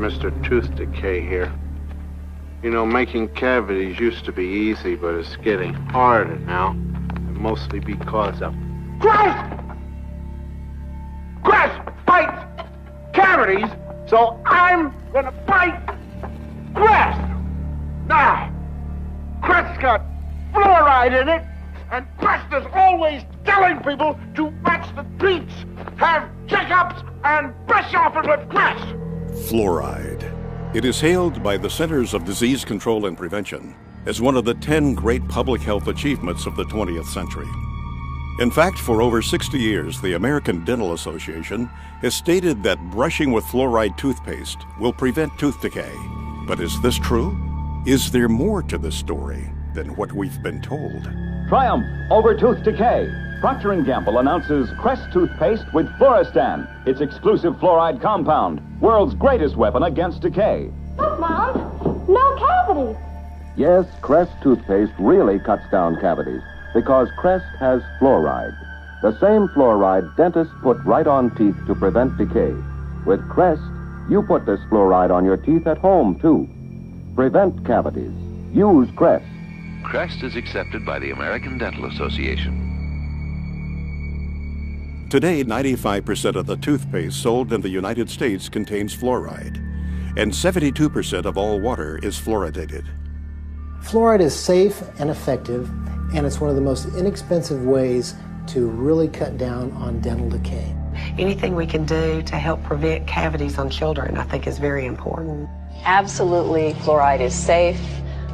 Mr. Tooth Decay here. You know, making cavities used to be easy, but it's getting harder now. And mostly because of Christ! Christ fights cavities, so I'm gonna fight Crest! Now, Crest's got fluoride in it, and Crest is always telling people to watch the teats, have checkups, and brush off it with Crest! Fluoride. It is hailed by the Centers of Disease Control and Prevention as one of the 10 great public health achievements of the 20th century. In fact, for over 60 years, the American Dental Association has stated that brushing with fluoride toothpaste will prevent tooth decay. But is this true? Is there more to this story than what we've been told? Triumph over tooth decay. Procter & Gamble announces Crest toothpaste with Fluoristan, its exclusive fluoride compound, world's greatest weapon against decay. Look, Mom, no cavities. Yes, Crest toothpaste really cuts down cavities because Crest has fluoride. The same fluoride dentists put right on teeth to prevent decay. With Crest, you put this fluoride on your teeth at home, too. Prevent cavities. Use Crest. Crest is accepted by the American Dental Association. Today, 95% of the toothpaste sold in the United States contains fluoride, and 72% of all water is fluoridated. Fluoride is safe and effective, and it's one of the most inexpensive ways to really cut down on dental decay. Anything we can do to help prevent cavities on children, I think, is very important. Absolutely, fluoride is safe.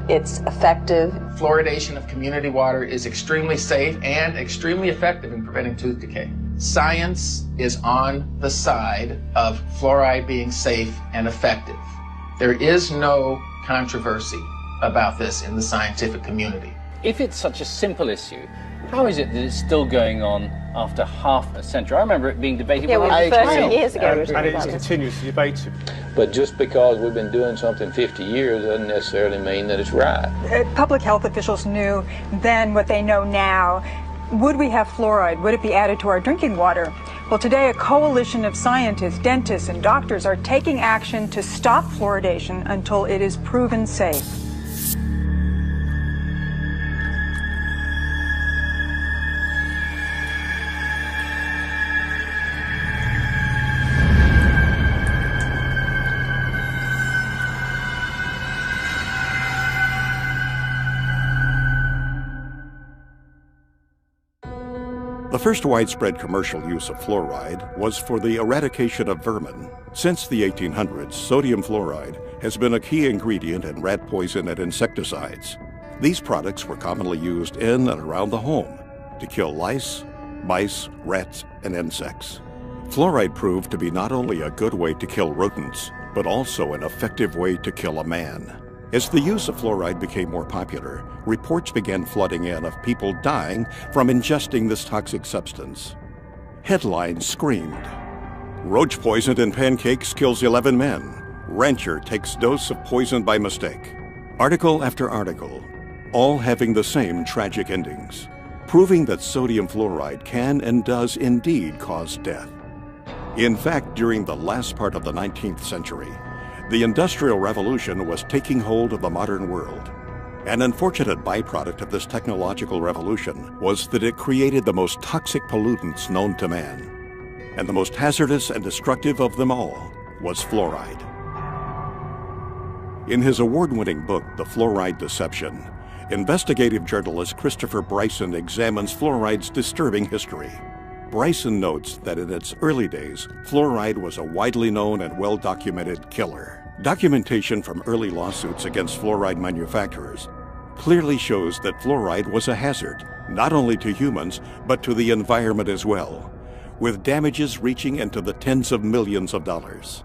It's effective. Fluoridation of community water is extremely safe and extremely effective in preventing tooth decay. Science is on the side of fluoride being safe and effective. There is no controversy about this in the scientific community. If it's such a simple issue, how is it that it's still going on after half a century? I remember it being debated when I was 30 years ago. And it's continuously debated. But just because we've been doing something 50 years doesn't necessarily mean that it's right. Public health officials knew then what they know now. Would we have fluoride? Would it be added to our drinking water? Well, today a coalition of scientists, dentists, and doctors are taking action to stop fluoridation until it is proven safe. The first widespread commercial use of fluoride was for the eradication of vermin. Since the 1800s, sodium fluoride has been a key ingredient in rat poison and insecticides. These products were commonly used in and around the home to kill lice, mice, rats, and insects. Fluoride proved to be not only a good way to kill rodents, but also an effective way to kill a man. As the use of fluoride became more popular, reports began flooding in of people dying from ingesting this toxic substance. Headlines screamed, "Roach poisoned in pancakes kills 11 men. Rancher takes dose of poison by mistake." Article after article, all having the same tragic endings, proving that sodium fluoride can and does indeed cause death. In fact, during the last part of the 19th century, the Industrial Revolution was taking hold of the modern world. An unfortunate byproduct of this technological revolution was that it created the most toxic pollutants known to man. And the most hazardous and destructive of them all was fluoride. In his award-winning book, The Fluoride Deception, investigative journalist Christopher Bryson examines fluoride's disturbing history. Bryson notes that in its early days, fluoride was a widely known and well-documented killer. Documentation from early lawsuits against fluoride manufacturers clearly shows that fluoride was a hazard, not only to humans, but to the environment as well, with damages reaching into the tens of millions of dollars.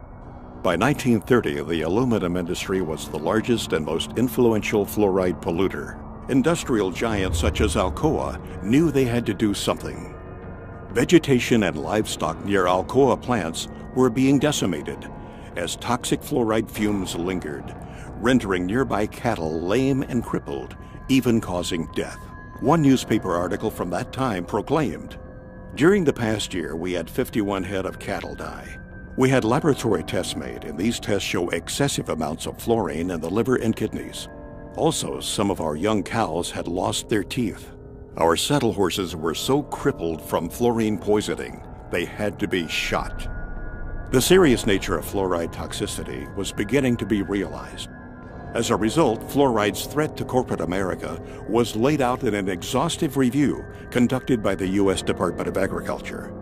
By 1930, the aluminum industry was the largest and most influential fluoride polluter. Industrial giants such as Alcoa knew they had to do something. Vegetation and livestock near Alcoa plants were being decimated as toxic fluoride fumes lingered, rendering nearby cattle lame and crippled, even causing death. One newspaper article from that time proclaimed, "During the past year, we had 51 head of cattle die. We had laboratory tests made, and these tests show excessive amounts of fluorine in the liver and kidneys. Also, some of our young cows had lost their teeth. Our saddle horses were so crippled from fluorine poisoning, they had to be shot. The serious nature of fluoride toxicity was beginning to be realized. As a result, fluoride's threat to corporate America was laid out in an exhaustive review conducted by the U.S. Department of Agriculture.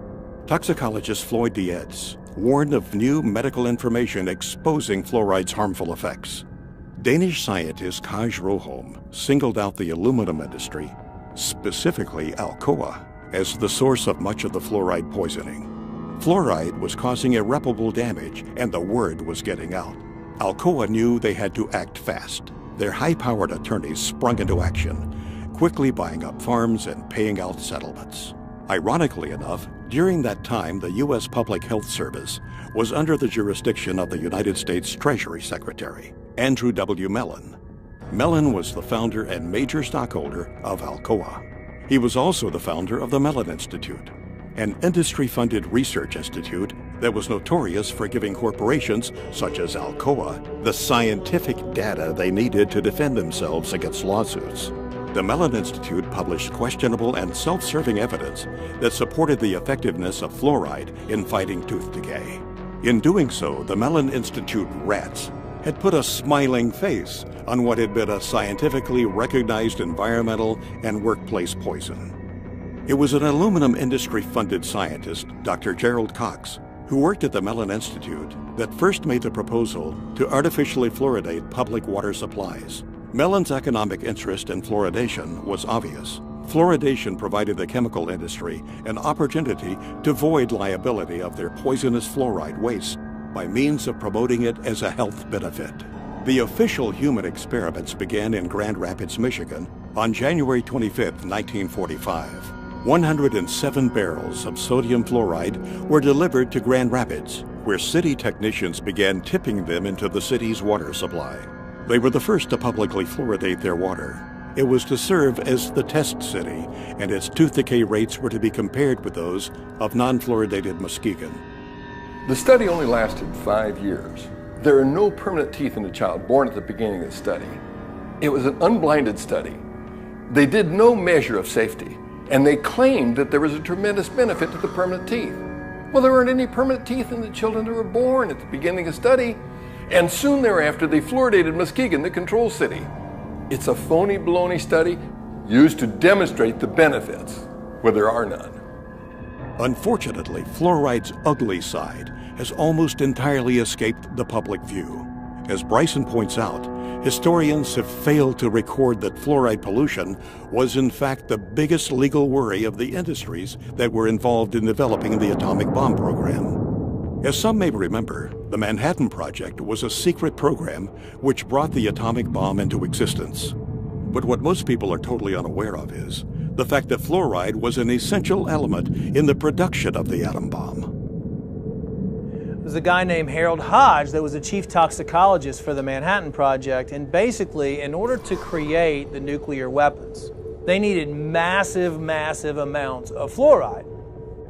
Toxicologist Floyd Dietz warned of new medical information exposing fluoride's harmful effects. Danish scientist Kaj Roholm singled out the aluminum industry, specifically Alcoa, as the source of much of the fluoride poisoning. Fluoride was causing irreparable damage, and the word was getting out. Alcoa knew they had to act fast. Their high-powered attorneys sprung into action, quickly buying up farms and paying out settlements. Ironically enough, during that time, the U.S. Public Health Service was under the jurisdiction of the United States Treasury Secretary, Andrew W. Mellon. Mellon was the founder and major stockholder of Alcoa. He was also the founder of the Mellon Institute, an industry-funded research institute that was notorious for giving corporations such as Alcoa the scientific data they needed to defend themselves against lawsuits. The Mellon Institute published questionable and self-serving evidence that supported the effectiveness of fluoride in fighting tooth decay. In doing so, the Mellon Institute rats had put a smiling face on what had been a scientifically recognized environmental and workplace poison. It was an aluminum industry-funded scientist, Dr. Gerald Cox, who worked at the Mellon Institute, that first made the proposal to artificially fluoridate public water supplies. Mellon's economic interest in fluoridation was obvious. Fluoridation provided the chemical industry an opportunity to void liability of their poisonous fluoride waste by means of promoting it as a health benefit. The official human experiments began in Grand Rapids, Michigan on January 25, 1945. 107 barrels of sodium fluoride were delivered to Grand Rapids, where city technicians began tipping them into the city's water supply. They were the first to publicly fluoridate their water. It was to serve as the test city, and its tooth decay rates were to be compared with those of non-fluoridated Muskegon. The study only lasted 5 years. There are no permanent teeth in a child born at the beginning of the study. It was an unblinded study. They did no measure of safety, and they claimed that there was a tremendous benefit to the permanent teeth. Well, there weren't any permanent teeth in the children that were born at the beginning of the study, and soon thereafter they fluoridated Muskegon, the control city. It's a phony baloney study used to demonstrate the benefits, where there are none. Unfortunately, fluoride's ugly side has almost entirely escaped the public view. As Bryson points out, historians have failed to record that fluoride pollution was in fact the biggest legal worry of the industries that were involved in developing the atomic bomb program. As some may remember, the Manhattan Project was a secret program which brought the atomic bomb into existence. But what most people are totally unaware of is the fact that fluoride was an essential element in the production of the atom bomb. There's a guy named Harold Hodge that was the chief toxicologist for the Manhattan Project, and basically, in order to create the nuclear weapons, they needed massive amounts of fluoride.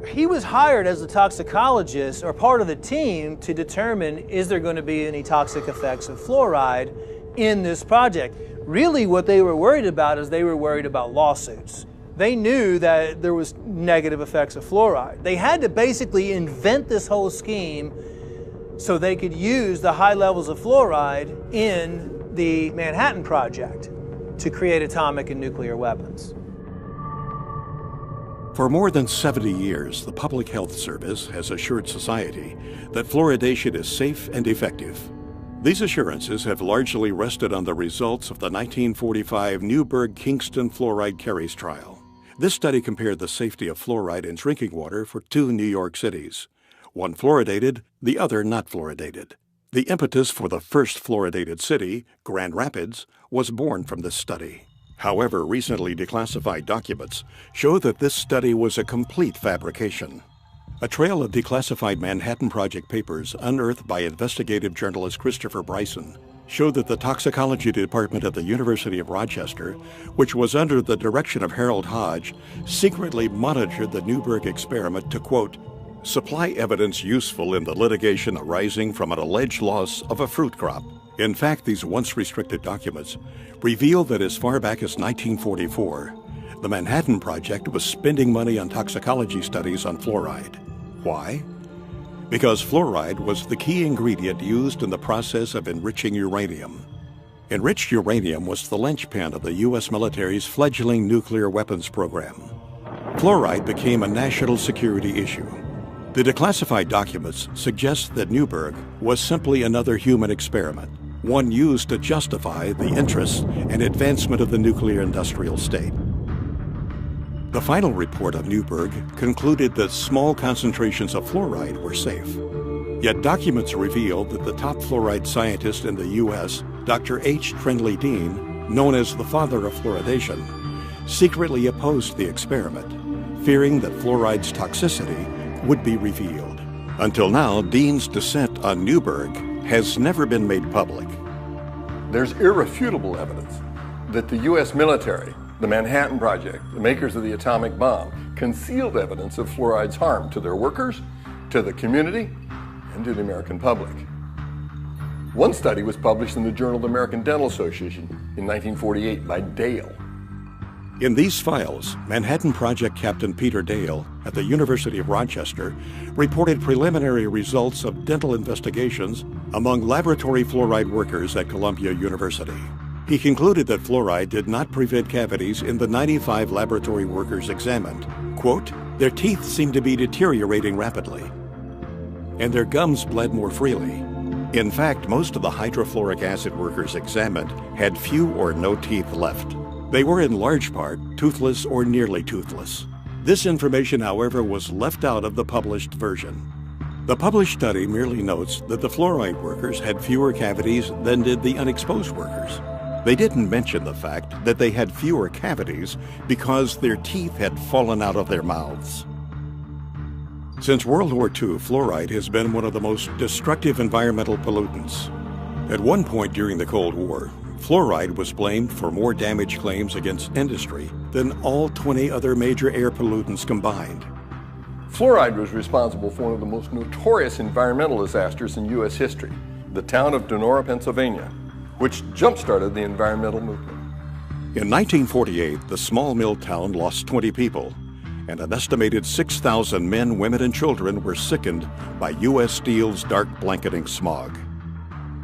He was hired as a toxicologist or part of the team to determine, is there going to be any toxic effects of fluoride in this project? Really what they were worried about is they were worried about lawsuits. They knew that there was negative effects of fluoride. They had to basically invent this whole scheme so they could use the high levels of fluoride in the Manhattan Project to create atomic and nuclear weapons. For more than 70 years, the Public Health Service has assured society that fluoridation is safe and effective. These assurances have largely rested on the results of the 1945 Newburgh-Kingston fluoride carries trial. This study compared the safety of fluoride in drinking water for 2 New York cities, one fluoridated, the other not fluoridated. The impetus for the first fluoridated city, Grand Rapids, was born from this study. However, recently declassified documents show that this study was a complete fabrication. A trail of declassified Manhattan Project papers unearthed by investigative journalist Christopher Bryson showed that the toxicology department at the University of Rochester, which was under the direction of Harold Hodge, secretly monitored the Newburgh experiment to, quote, supply evidence useful in the litigation arising from an alleged loss of a fruit crop. In fact, these once restricted documents reveal that as far back as 1944, the Manhattan Project was spending money on toxicology studies on fluoride. Why? Because fluoride was the key ingredient used in the process of enriching uranium. Enriched uranium was the linchpin of the U.S. military's fledgling nuclear weapons program. Fluoride became a national security issue. The declassified documents suggest that Newberg was simply another human experiment, one used to justify the interests and advancement of the nuclear industrial state. The final report of Newberg concluded that small concentrations of fluoride were safe. Yet documents reveal that the top fluoride scientist in the U.S., Dr. H. Trindley Dean, known as the father of fluoridation, secretly opposed the experiment, fearing that fluoride's toxicity would be revealed. Until now, Dean's dissent on Newberg has never been made public. There's irrefutable evidence that the U.S. military, the Manhattan Project, the makers of the atomic bomb, concealed evidence of fluoride's harm to their workers, to the community, and to the American public. One study was published in the Journal of the American Dental Association in 1948 by Dale. In these files, Manhattan Project Captain Peter Dale at the University of Rochester reported preliminary results of dental investigations among laboratory fluoride workers at Columbia University. He concluded that fluoride did not prevent cavities in the 95 laboratory workers examined. Quote, "Their teeth seemed to be deteriorating rapidly, and their gums bled more freely. In fact, most of the hydrofluoric acid workers examined had few or no teeth left. They were in large part toothless or nearly toothless. This information, however, was left out of the published version. The published study merely notes that the fluoride workers had fewer cavities than did the unexposed workers. They didn't mention the fact that they had fewer cavities because their teeth had fallen out of their mouths." Since World War II, fluoride has been one of the most destructive environmental pollutants. At one point during the Cold War, fluoride was blamed for more damage claims against industry than all 20 other major air pollutants combined. Fluoride was responsible for one of the most notorious environmental disasters in U.S. history, the town of Donora, Pennsylvania, which jump-started the environmental movement. In 1948, the small mill town lost 20 people, and an estimated 6,000 men, women, and children were sickened by U.S. Steel's dark blanketing smog.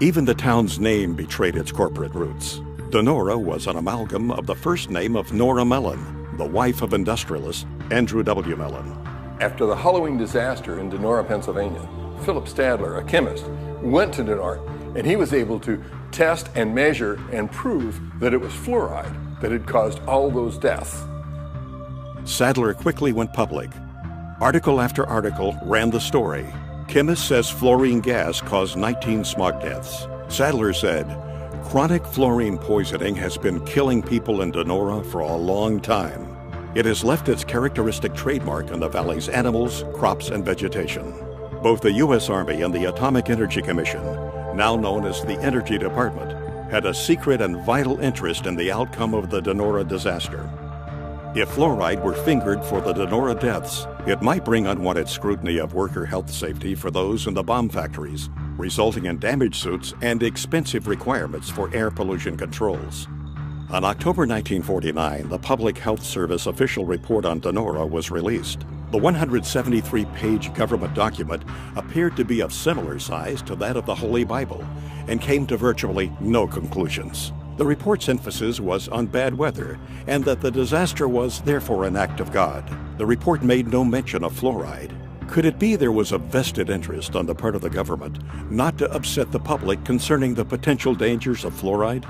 Even the town's name betrayed its corporate roots. Donora was an amalgam of the first name of Nora Mellon, the wife of industrialist Andrew W. Mellon. After the Halloween disaster in Donora, Pennsylvania, Philip Stadler, a chemist, went to Donora, and he was able to test and measure and prove that it was fluoride that had caused all those deaths. Sadler quickly went public. Article after article ran the story. Chemist says fluorine gas caused 19 smog deaths. Sadler said, "Chronic fluorine poisoning has been killing people in Donora for a long time. It has left its characteristic trademark on the valley's animals, crops, and vegetation." Both the U.S. Army and the Atomic Energy Commission, now known as the Energy Department, had a secret and vital interest in the outcome of the Donora disaster. If fluoride were fingered for the Donora deaths, it might bring unwanted scrutiny of worker health safety for those in the bomb factories, resulting in damage suits and expensive requirements for air pollution controls. On October 1949, the Public Health Service official report on Donora was released. The 173-page government document appeared to be of similar size to that of the Holy Bible and came to virtually no conclusions. The report's emphasis was on bad weather and that the disaster was therefore an act of God. The report made no mention of fluoride. Could it be there was a vested interest on the part of the government not to upset the public concerning the potential dangers of fluoride?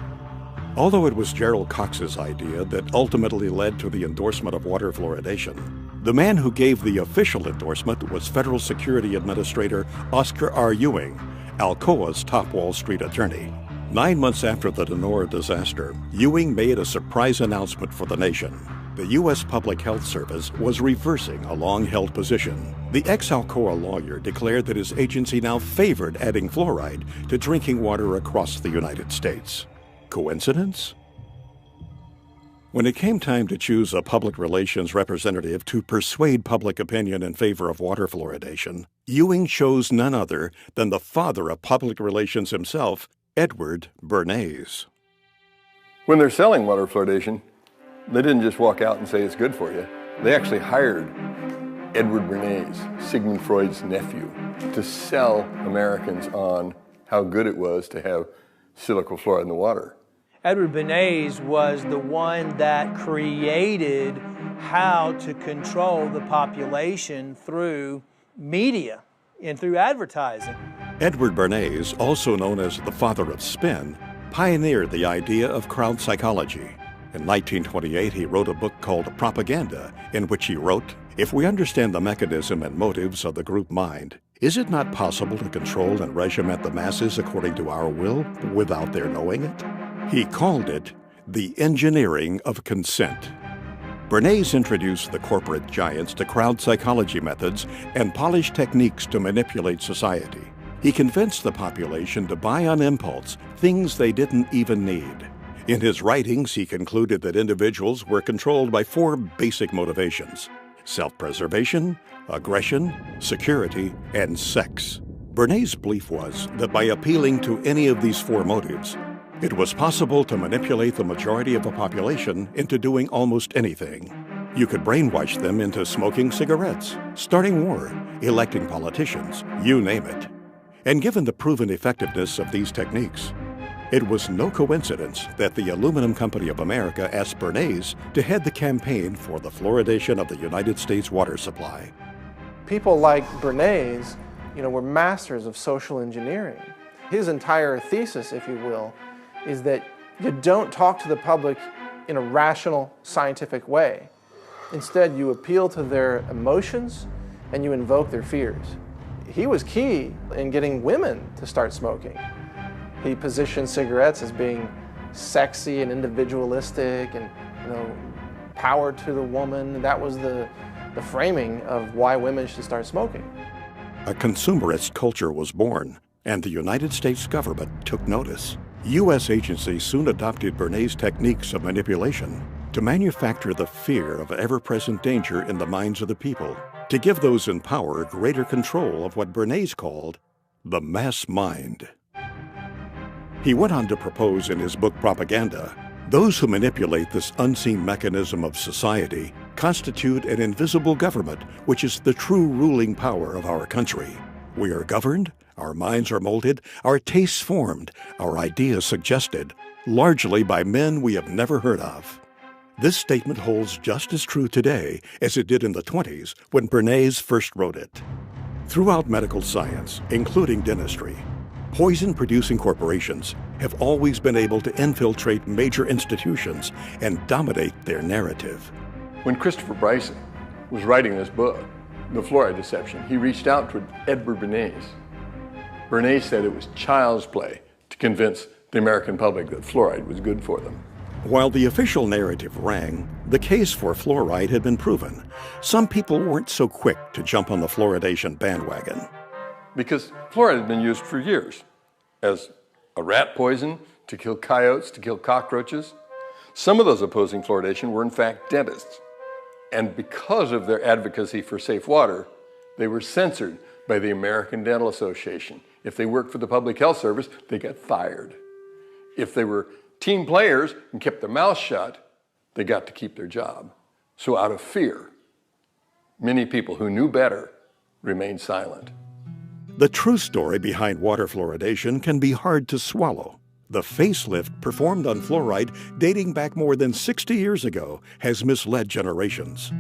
Although it was Gerald Cox's idea that ultimately led to the endorsement of water fluoridation, the man who gave the official endorsement was Federal Security Administrator Oscar R. Ewing, Alcoa's top Wall Street attorney. 9 months after the Donora disaster, Ewing made a surprise announcement for the nation. The U.S. Public Health Service was reversing a long-held position. The ex-Alcoa lawyer declared that his agency now favored adding fluoride to drinking water across the United States. Coincidence? When it came time to choose a public relations representative to persuade public opinion in favor of water fluoridation, Ewing chose none other than the father of public relations himself, Edward Bernays. When they're selling water fluoridation, they didn't just walk out and say it's good for you. They actually hired Edward Bernays, Sigmund Freud's nephew, to sell Americans on how good it was to have silicon fluoride in the water. Edward Bernays was the one that created how to control the population through media and through advertising. Edward Bernays, also known as the father of spin, pioneered the idea of crowd psychology. In 1928, he wrote a book called Propaganda, in which he wrote, "If we understand the mechanism and motives of the group mind, is it not possible to control and regiment the masses according to our will without their knowing it?" He called it the engineering of consent. Bernays introduced the corporate giants to crowd psychology methods and polished techniques to manipulate society. He convinced the population to buy on impulse things they didn't even need. In his writings, he concluded that individuals were controlled by 4 basic motivations: self-preservation, aggression, security, and sex. Bernays' belief was that by appealing to any of these 4 motives, it was possible to manipulate the majority of a population into doing almost anything. You could brainwash them into smoking cigarettes, starting war, electing politicians, you name it. And given the proven effectiveness of these techniques, it was no coincidence that the Aluminum Company of America asked Bernays to head the campaign for the fluoridation of the United States water supply. People like Bernays, were masters of social engineering. His entire thesis, if you will, is that you don't talk to the public in a rational, scientific way. Instead, you appeal to their emotions and you invoke their fears. He was key in getting women to start smoking. He positioned cigarettes as being sexy and individualistic and, power to the woman. That was the framing of why women should start smoking. A consumerist culture was born, and the United States government took notice. U.S. agencies soon adopted Bernays' techniques of manipulation to manufacture the fear of ever-present danger in the minds of the people, to give those in power greater control of what Bernays called the mass mind. He went on to propose in his book Propaganda, those who manipulate this unseen mechanism of society constitute an invisible government, which is the true ruling power of our country. We are governed, our minds are molded, our tastes formed, our ideas suggested, largely by men we have never heard of. This statement holds just as true today as it did in the 20s when Bernays first wrote it. Throughout medical science, including dentistry, poison-producing corporations have always been able to infiltrate major institutions and dominate their narrative. When Christopher Bryson was writing this book, The Fluoride Deception, he reached out to Edward Bernays. Bernays said it was child's play to convince the American public that fluoride was good for them. While the official narrative rang, the case for fluoride had been proven. Some people weren't so quick to jump on the fluoridation bandwagon. Because fluoride had been used for years as a rat poison, to kill coyotes, to kill cockroaches. Some of those opposing fluoridation were in fact dentists. And because of their advocacy for safe water, they were censored by the American Dental Association. If they worked for the Public Health Service, they got fired. If they were team players and kept their mouths shut, they got to keep their job. So out of fear, many people who knew better remained silent. The true story behind water fluoridation can be hard to swallow. The facelift performed on fluoride dating back more than 60 years ago has misled generations.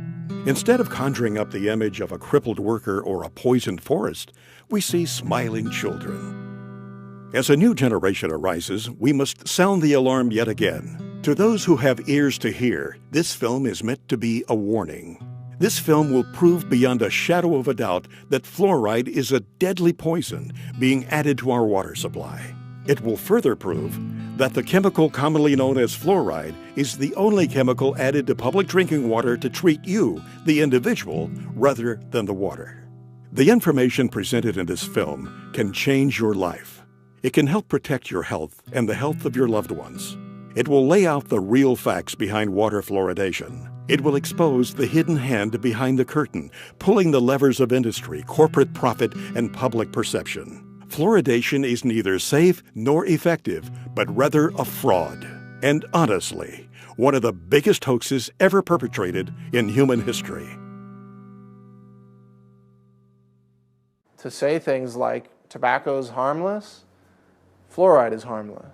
Instead of conjuring up the image of a crippled worker or a poisoned forest, we see smiling children. As a new generation arises, we must sound the alarm yet again. To those who have ears to hear, this film is meant to be a warning. This film will prove beyond a shadow of a doubt that fluoride is a deadly poison being added to our water supply. It will further prove that the chemical commonly known as fluoride is the only chemical added to public drinking water to treat you, the individual, rather than the water. The information presented in this film can change your life. It can help protect your health and the health of your loved ones. It will lay out the real facts behind water fluoridation. It will expose the hidden hand behind the curtain, pulling the levers of industry, corporate profit, and public perception. Fluoridation is neither safe nor effective, but rather a fraud. And honestly, one of the biggest hoaxes ever perpetrated in human history. To say things like tobacco is harmless, fluoride is harmless.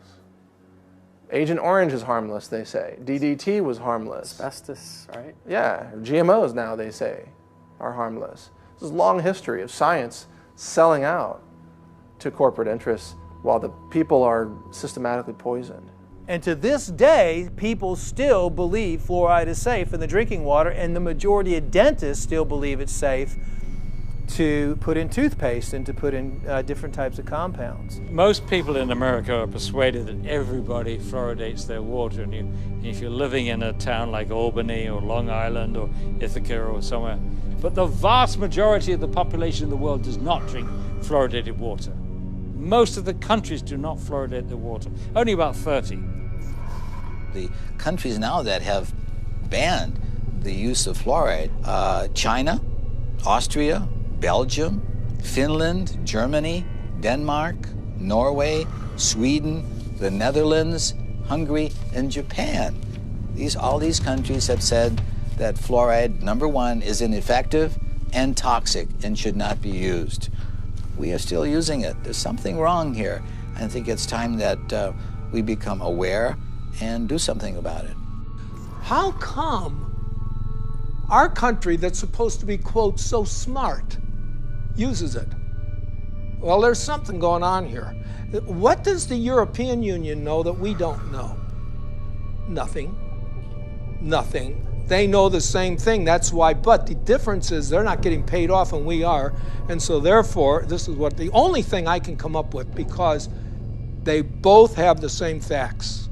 Agent Orange is harmless, they say. DDT was harmless. Asbestos, right? Yeah, GMOs now, they say, are harmless. This is a long history of science selling out to corporate interests while the people are systematically poisoned. And to this day, people still believe fluoride is safe in the drinking water, and the majority of dentists still believe it's safe to put in toothpaste and to put in different types of compounds. Most people in America are persuaded that everybody fluoridates their water, and if you're living in a town like Albany or Long Island or Ithaca or somewhere, but the vast majority of the population in the world does not drink fluoridated water. Most of the countries do not fluoridate their water, only about 30. The countries now that have banned the use of fluoride, China, Austria, Belgium, Finland, Germany, Denmark, Norway, Sweden, the Netherlands, Hungary, and Japan. All these countries have said that fluoride, number one, is ineffective and toxic and should not be used. We are still using it. There's something wrong here. I think it's time that we become aware and do something about it. How come our country that's supposed to be, quote, so smart, uses it? Well, there's something going on here. What does the European Union know that we don't know? Nothing. Nothing. They know the same thing, that's why, but the difference is they're not getting paid off and we are, and so therefore, this is what the only thing I can come up with, because they both have the same facts.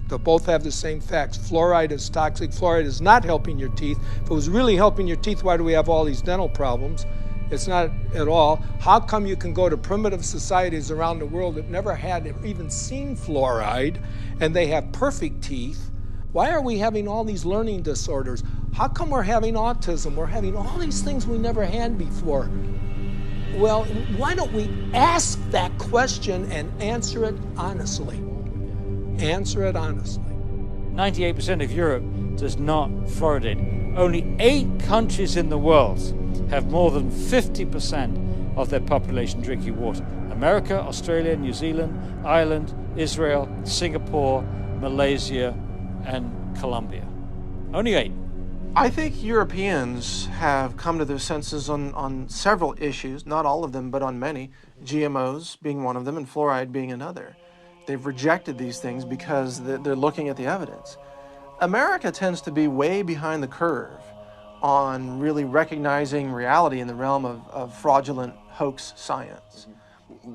They both have the same facts. Fluoride is toxic. Fluoride is not helping your teeth. If it was really helping your teeth, why do we have all these dental problems? It's not at all. How come you can go to primitive societies around the world that never had even seen fluoride, and they have perfect teeth? Why are we having all these learning disorders? How come we're having autism? We're having all these things we never had before. Well, why don't we ask that question and answer it honestly? Answer it honestly. 98% of Europe does not fluoridate. Only 8 countries in the world have more than 50% of their population drinking water. America, Australia, New Zealand, Ireland, Israel, Singapore, Malaysia, and Colombia. Only 8. I think Europeans have come to their senses on several issues, not all of them, but on many, GMOs being one of them and fluoride being another. They've rejected these things because they're looking at the evidence. America tends to be way behind the curve on really recognizing reality in the realm of fraudulent hoax science.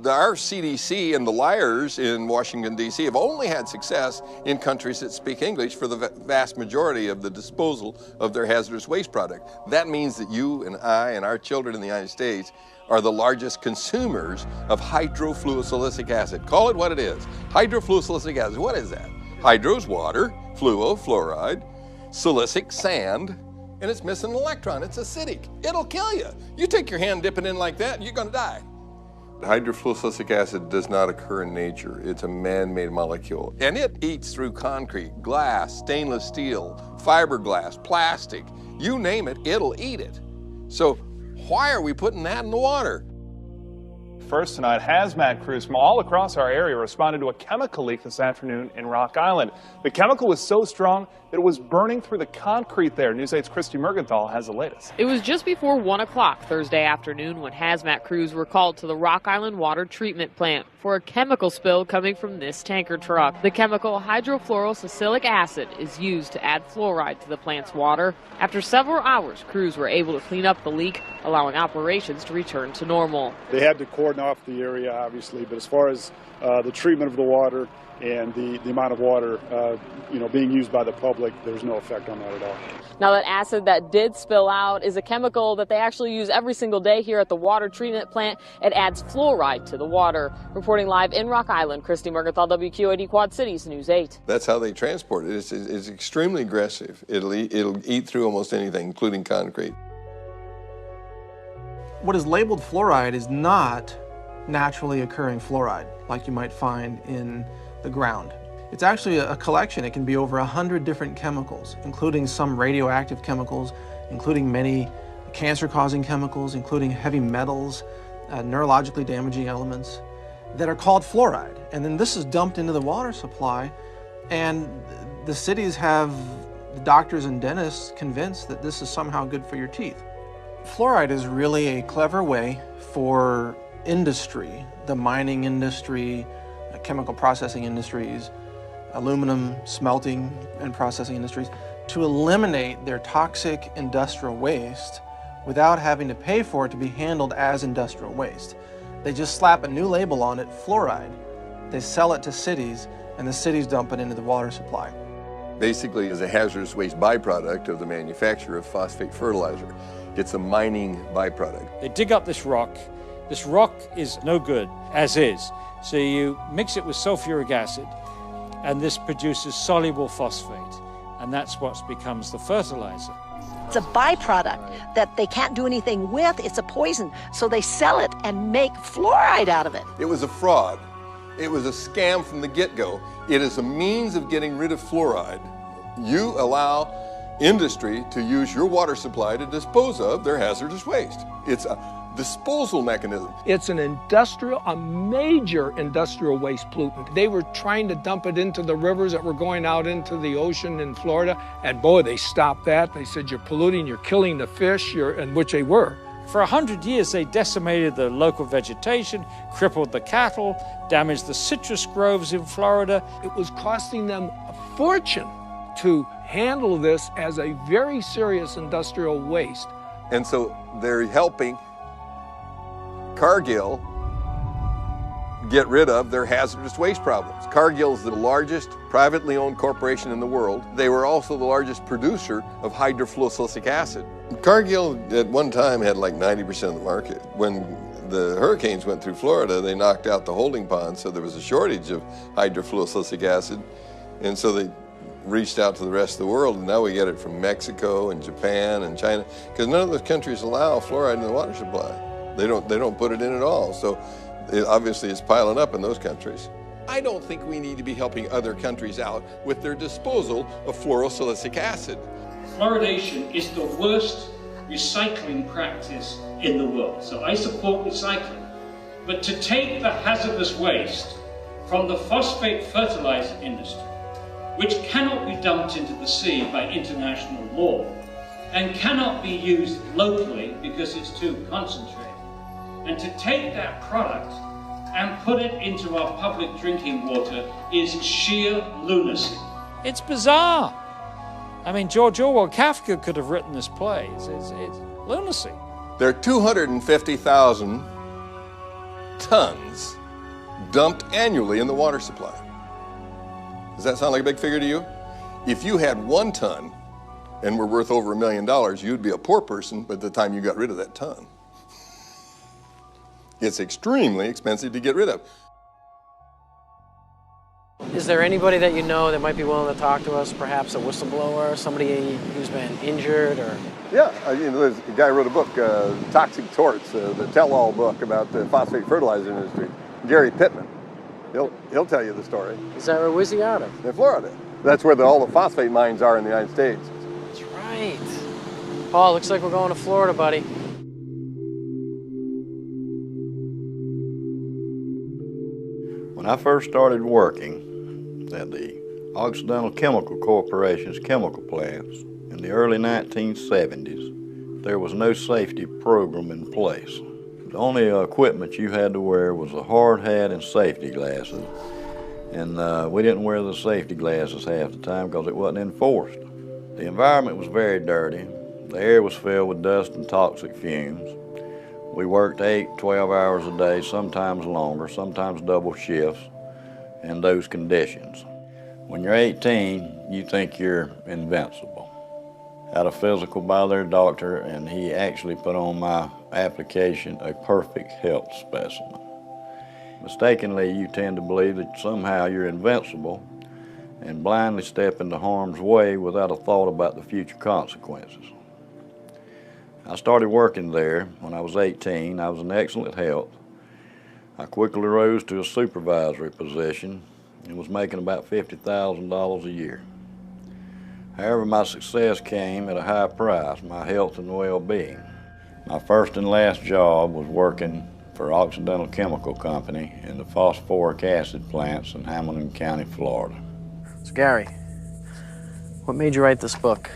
Our CDC and the liars in Washington, D.C. have only had success in countries that speak English for the vast majority of the disposal of their hazardous waste product. That means that you and I and our children in the United States are the largest consumers of hydrofluosilicic acid. Call it what it is. Hydrofluosilicic acid, what is that? Hydro is water, fluo, fluoride, silicic, sand, and it's missing an electron. It's acidic. It'll kill you. You take your hand, dip it in like that, and you're going to die. Hydrofluosilicic acid does not occur in nature. It's a man-made molecule. And it eats through concrete, glass, stainless steel, fiberglass, plastic. You name it, it'll eat it. So why are we putting that in the water? First tonight, hazmat crews from all across our area responded to a chemical leak this afternoon in Rock Island. The chemical was so strong that it was burning through the concrete there. News 8's Christy Mergenthal has the latest. It was just before 1 o'clock Thursday afternoon when hazmat crews were called to the Rock Island water treatment plant for a chemical spill coming from this tanker truck. The chemical hydrofluorosilicic acid is used to add fluoride to the plant's water. After several hours, crews were able to clean up the leak, allowing operations to return to normal. They had to cordon off the area, obviously, but as far as the treatment of the water and the amount of water being used by the public, there's no effect on that at all. Now, that acid that did spill out is a chemical that they actually use every single day here at the water treatment plant. It adds fluoride to the water. Reporting live in Rock Island, Christy Mergenthal, WQAD Quad Cities News 8. That's how they transport it. It's extremely aggressive. It'll eat through almost anything, including concrete. What is labeled fluoride is not naturally occurring fluoride like you might find in the ground. It's actually a collection. It can be over 100 different chemicals, including some radioactive chemicals, including many cancer-causing chemicals, including heavy metals, neurologically damaging elements that are called fluoride. And then this is dumped into the water supply, and the cities have the doctors and dentists convinced that this is somehow good for your teeth. Fluoride is really a clever way for industry, the mining industry, chemical processing industries, aluminum smelting and processing industries, to eliminate their toxic industrial waste without having to pay for it to be handled as industrial waste. They just slap a new label on it, fluoride. They sell it to cities, and the cities dump it into the water supply. Basically, it's a hazardous waste byproduct of the manufacture of phosphate fertilizer. It's a mining byproduct. They dig up this rock. This rock is no good as is. So you mix it with sulfuric acid, and this produces soluble phosphate, and that's what becomes the fertilizer. It's a byproduct that they can't do anything with. It's a poison, so they sell it and make fluoride out of it. It was a fraud. It was a scam from the get-go. It is a means of getting rid of fluoride. You allow industry to use your water supply to dispose of their hazardous waste. It's a disposal mechanism. It's a major industrial waste pollutant. They were trying to dump it into the rivers that were going out into the ocean in Florida, and boy, they stopped that. They said, you're polluting, you're killing the fish, and which they were. For 100 years, they decimated the local vegetation, crippled the cattle, damaged the citrus groves in Florida. It was costing them a fortune to handle this as a very serious industrial waste. And so they're helping Cargill get rid of their hazardous waste problems. Cargill is the largest privately owned corporation in the world. They were also the largest producer of hydrofluorosilicic acid. Cargill at one time had like 90% of the market. When the hurricanes went through Florida, they knocked out the holding pond, so there was a shortage of hydrofluorosilicic acid, and so they reached out to the rest of the world, and now we get it from Mexico and Japan and China, because none of those countries allow fluoride in the water supply. They don't put it in at all, so it obviously is piling up in those countries. I don't think we need to be helping other countries out with their disposal of fluorosilicic acid. Fluoridation is the worst recycling practice in the world, so I support recycling. But to take the hazardous waste from the phosphate fertilizer industry, which cannot be dumped into the sea by international law, and cannot be used locally because it's too concentrated, and to take that product and put it into our public drinking water is sheer lunacy. It's bizarre. I mean, George Orwell, Kafka could have written this play. It's lunacy. There are 250,000 tons dumped annually in the water supply. Does that sound like a big figure to you? If you had 1 ton and were worth over $1 million, you'd be a poor person by the time you got rid of that ton. It's extremely expensive to get rid of. Is there anybody that you know that might be willing to talk to us, perhaps a whistleblower, somebody who's been injured or? Yeah, there's a guy who wrote a book, Toxic Torts, the tell-all book about the phosphate fertilizer industry, Gary Pittman. He'll tell you the story. Is that where's he out of? In Florida. That's where all the phosphate mines are in the United States. That's right. Paul, looks like we're going to Florida, buddy. When I first started working at the Occidental Chemical Corporation's chemical plants in the early 1970s, there was no safety program in place. The only equipment you had to wear was a hard hat and safety glasses. And we didn't wear the safety glasses half the time because it wasn't enforced. The environment was very dirty. The air was filled with dust and toxic fumes. We worked 8, 12 hours a day, sometimes longer, sometimes double shifts in those conditions. When you're 18, you think you're invincible. Had a physical by their doctor, and he actually put on my application a perfect health specimen. Mistakenly, you tend to believe that somehow you're invincible and blindly step into harm's way without a thought about the future consequences. I started working there when I was 18. I was in excellent health. I quickly rose to a supervisory position and was making about $50,000 a year. However, my success came at a high price, my health and well-being. My first and last job was working for Occidental Chemical Company in the phosphoric acid plants in Hamilton County, Florida. So Gary, what made you write this book?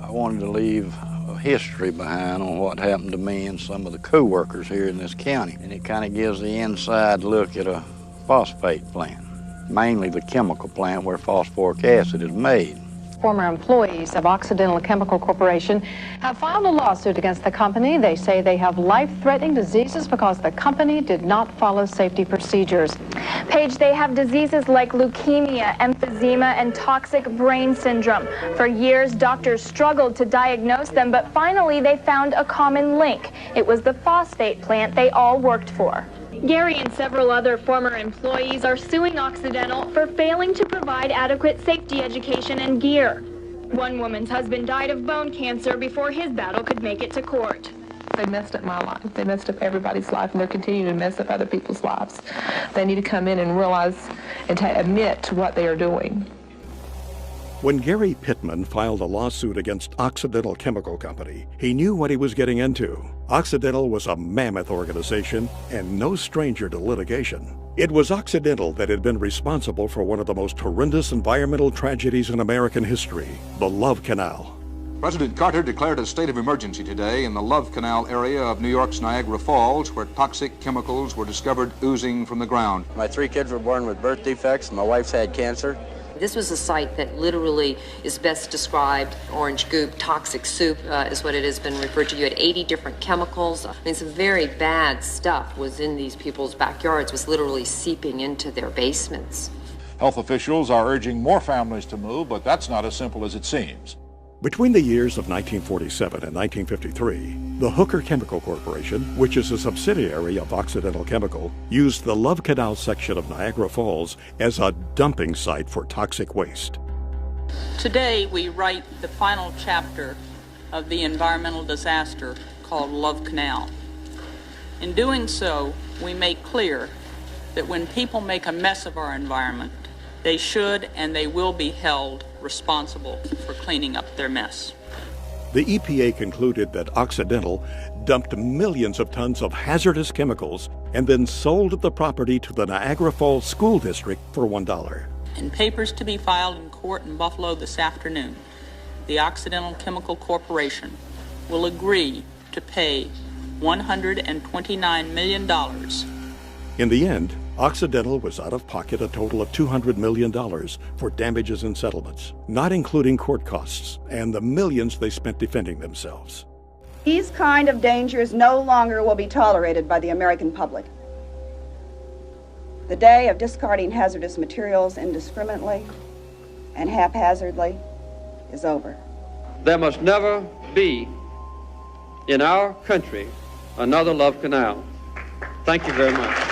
I wanted to leave a history behind on what happened to me and some of the co-workers here in this county. And it kind of gives the inside look at a phosphate plant, mainly the chemical plant where phosphoric acid is made. Former employees of Occidental Chemical Corporation have filed a lawsuit against the company. They say they have life-threatening diseases because the company did not follow safety procedures. Paige, they have diseases like leukemia, emphysema, and toxic brain syndrome. For years, doctors struggled to diagnose them, but finally they found a common link. It was the phosphate plant they all worked for. Gary and several other former employees are suing Occidental for failing to provide adequate safety education and gear. One woman's husband died of bone cancer before his battle could make it to court. They messed up my life. They messed up everybody's life, and they're continuing to mess up other people's lives. They need to come in and realize and admit to what they are doing. When Gary Pittman filed a lawsuit against Occidental Chemical Company, he knew what he was getting into. Occidental was a mammoth organization and no stranger to litigation. It was Occidental that had been responsible for one of the most horrendous environmental tragedies in American history, the Love Canal. President Carter declared a state of emergency today in the Love Canal area of New York's Niagara Falls, where toxic chemicals were discovered oozing from the ground. My 3 kids were born with birth defects. My wife's had cancer. This was a site that literally is best described, orange goop, toxic soup is what it has been referred to. You had 80 different chemicals. I mean, some very bad stuff was in these people's backyards, was literally seeping into their basements. Health officials are urging more families to move, but that's not as simple as it seems. Between the years of 1947 and 1953, the Hooker Chemical Corporation, which is a subsidiary of Occidental Chemical, used the Love Canal section of Niagara Falls as a dumping site for toxic waste. Today, we write the final chapter of the environmental disaster called Love Canal. In doing so, we make clear that when people make a mess of our environment, they should and they will be held responsible for cleaning up their mess. The EPA concluded that Occidental dumped millions of tons of hazardous chemicals and then sold the property to the Niagara Falls School District for $1. In papers to be filed in court in Buffalo this afternoon, the Occidental Chemical Corporation will agree to pay $129 million. In the end, Occidental was out of pocket a total of $200 million for damages and settlements, not including court costs and the millions they spent defending themselves. These kind of dangers no longer will be tolerated by the American public. The day of discarding hazardous materials indiscriminately and haphazardly is over. There must never be in our country another Love Canal. Thank you very much.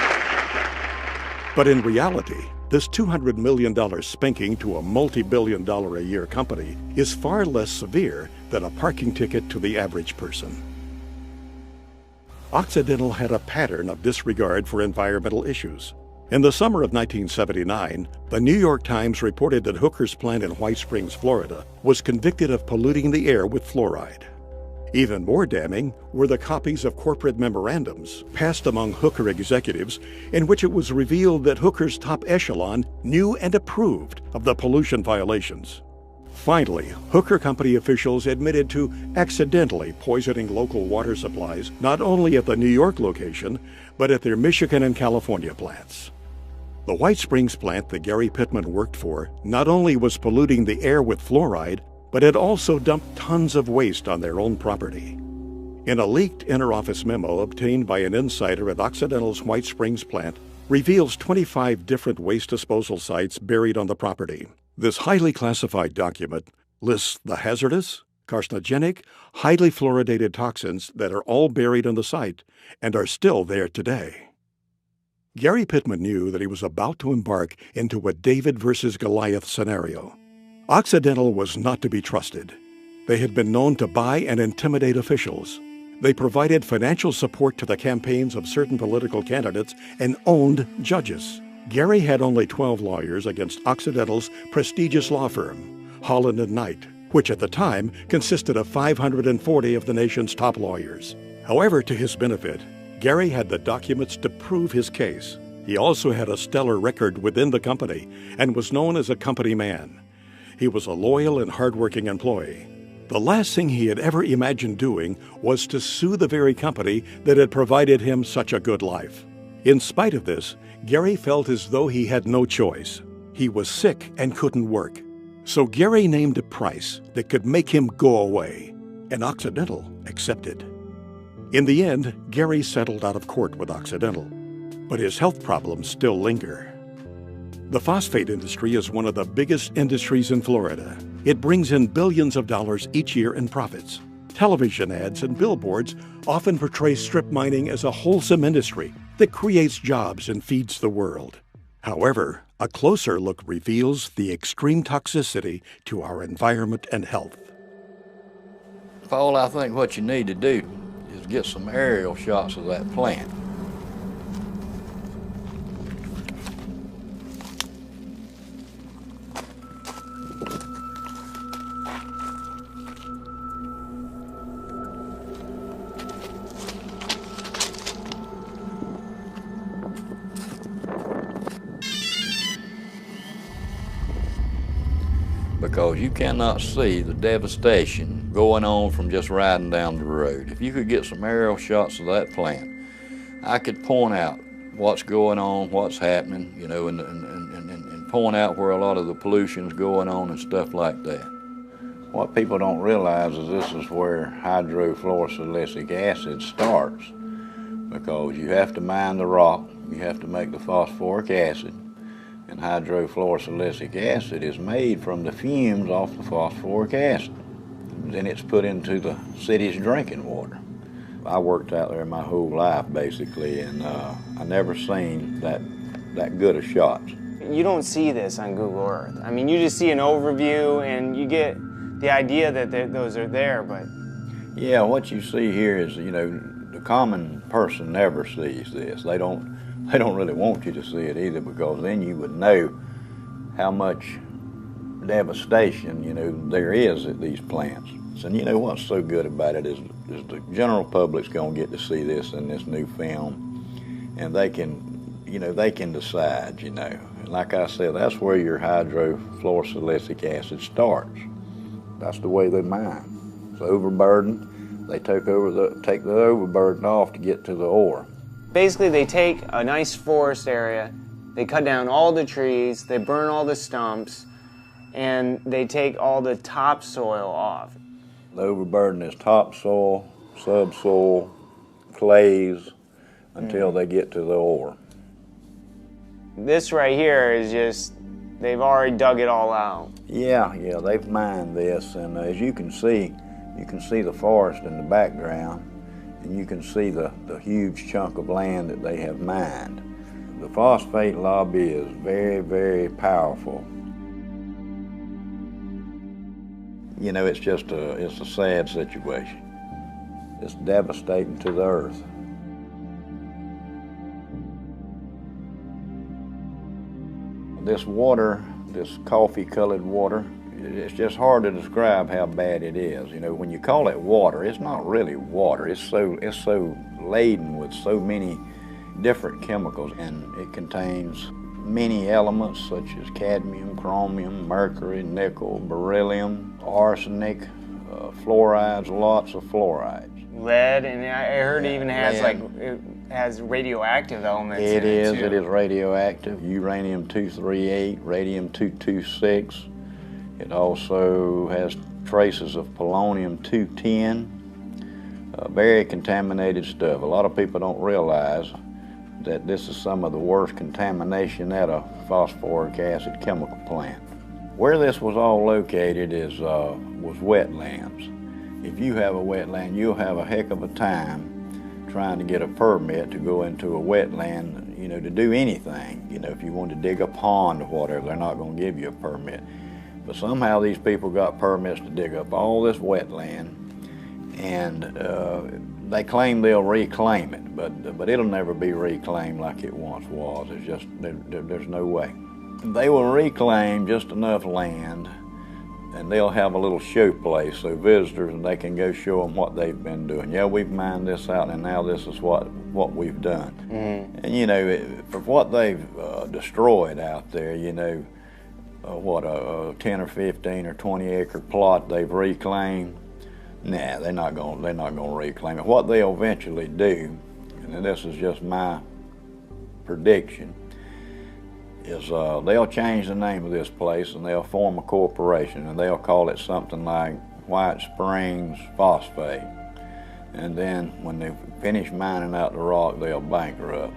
But in reality, this $200 million spanking to a multi-billion-dollar-a-year company is far less severe than a parking ticket to the average person. Occidental had a pattern of disregard for environmental issues. In the summer of 1979, the New York Times reported that Hooker's plant in White Springs, Florida, was convicted of polluting the air with fluoride. Even more damning were the copies of corporate memorandums passed among Hooker executives in which it was revealed that Hooker's top echelon knew and approved of the pollution violations. Finally, Hooker Company officials admitted to accidentally poisoning local water supplies not only at the New York location, but at their Michigan and California plants. The White Springs plant that Gary Pittman worked for not only was polluting the air with fluoride, but had also dumped tons of waste on their own property. In a leaked inter-office memo obtained by an insider at Occidental's White Springs plant, reveals 25 different waste disposal sites buried on the property. This highly classified document lists the hazardous, carcinogenic, highly fluoridated toxins that are all buried on the site and are still there today. Gary Pittman knew that he was about to embark into a David versus Goliath scenario. Occidental was not to be trusted. They had been known to buy and intimidate officials. They provided financial support to the campaigns of certain political candidates and owned judges. Gary had only 12 lawyers against Occidental's prestigious law firm, Holland & Knight, which at the time consisted of 540 of the nation's top lawyers. However, to his benefit, Gary had the documents to prove his case. He also had a stellar record within the company and was known as a company man. He was a loyal and hardworking employee. The last thing he had ever imagined doing was to sue the very company that had provided him such a good life. In spite of this, Gary felt as though he had no choice. He was sick and couldn't work. So Gary named a price that could make him go away, and Occidental accepted. In the end, Gary settled out of court with Occidental, but his health problems still linger. The phosphate industry is one of the biggest industries in Florida. It brings in billions of dollars each year in profits. Television ads and billboards often portray strip mining as a wholesome industry that creates jobs and feeds the world. However, a closer look reveals the extreme toxicity to our environment and health. Paul, I think what you need to do is get some aerial shots of that plant. Because you cannot see the devastation going on from just riding down the road. If you could get some aerial shots of that plant, I could point out what's going on, what's happening, you know, and point out where a lot of the pollution's going on and stuff like that. What people don't realize is this is where hydrofluorosilicic acid starts, because you have to mine the rock, you have to make the phosphoric acid, and hydrofluorosilicic acid is made from the fumes off the phosphoric acid. Then it's put into the city's drinking water. I worked out there my whole life, basically, and I never seen that good of shots. You don't see this on Google Earth. I mean, you just see an overview and you get the idea that those are there, but... Yeah, what you see here is, you know, the common person never sees this. They don't really want you to see it either, because then you would know how much devastation, you know, there is at these plants. And you know what's so good about it is the general public's going to get to see this in this new film, and they can, you know, they can decide, you know. And like I said, that's where your hydrofluorosilicic acid starts. That's the way they mine. It's overburdened. They take the overburden off to get to the ore. Basically, they take a nice forest area, they cut down all the trees, they burn all the stumps, and they take all the topsoil off. The overburden is topsoil, subsoil, clays, until they get to the ore. This right here is just, they've already dug it all out. Yeah, they've mined this, and as you can see the forest in the background, and you can see the huge chunk of land that they have mined. The phosphate lobby is very, very powerful. You know, it's a sad situation. It's devastating to the earth. This water, this coffee-colored water, it's just hard to describe how bad it is. You know, when you call it water, it's not really water. It's so laden with so many different chemicals, and it contains many elements such as cadmium, chromium, mercury, nickel, beryllium, arsenic, fluorides, lots of fluorides. Lead, and I heard it even has it has radioactive elements in it too. It is radioactive. Uranium-238, radium-226. It also has traces of polonium-210, very contaminated stuff. A lot of people don't realize that this is some of the worst contamination at a phosphoric acid chemical plant. Where this was all located was wetlands. If you have a wetland, you'll have a heck of a time trying to get a permit to go into a wetland, you know, to do anything. You know, if you want to dig a pond or whatever, they're not going to give you a permit. But somehow these people got permits to dig up all this wetland, and they claim they'll reclaim it, but it'll never be reclaimed like it once was. It's just, there's no way. They will reclaim just enough land, and they'll have a little show place so visitors, and they can go show them what they've been doing. Yeah, we've mined this out, and now this is what we've done. Mm-hmm. And you know, for what they've destroyed out there, you know, what a 10 or 15 or 20 acre plot they've reclaimed. Nah, they're not going to reclaim it. What they'll eventually do, and this is just my prediction, is they'll change the name of this place and they'll form a corporation, and they'll call it something like White Springs Phosphate. And then when they finish mining out the rock, they'll bankrupt.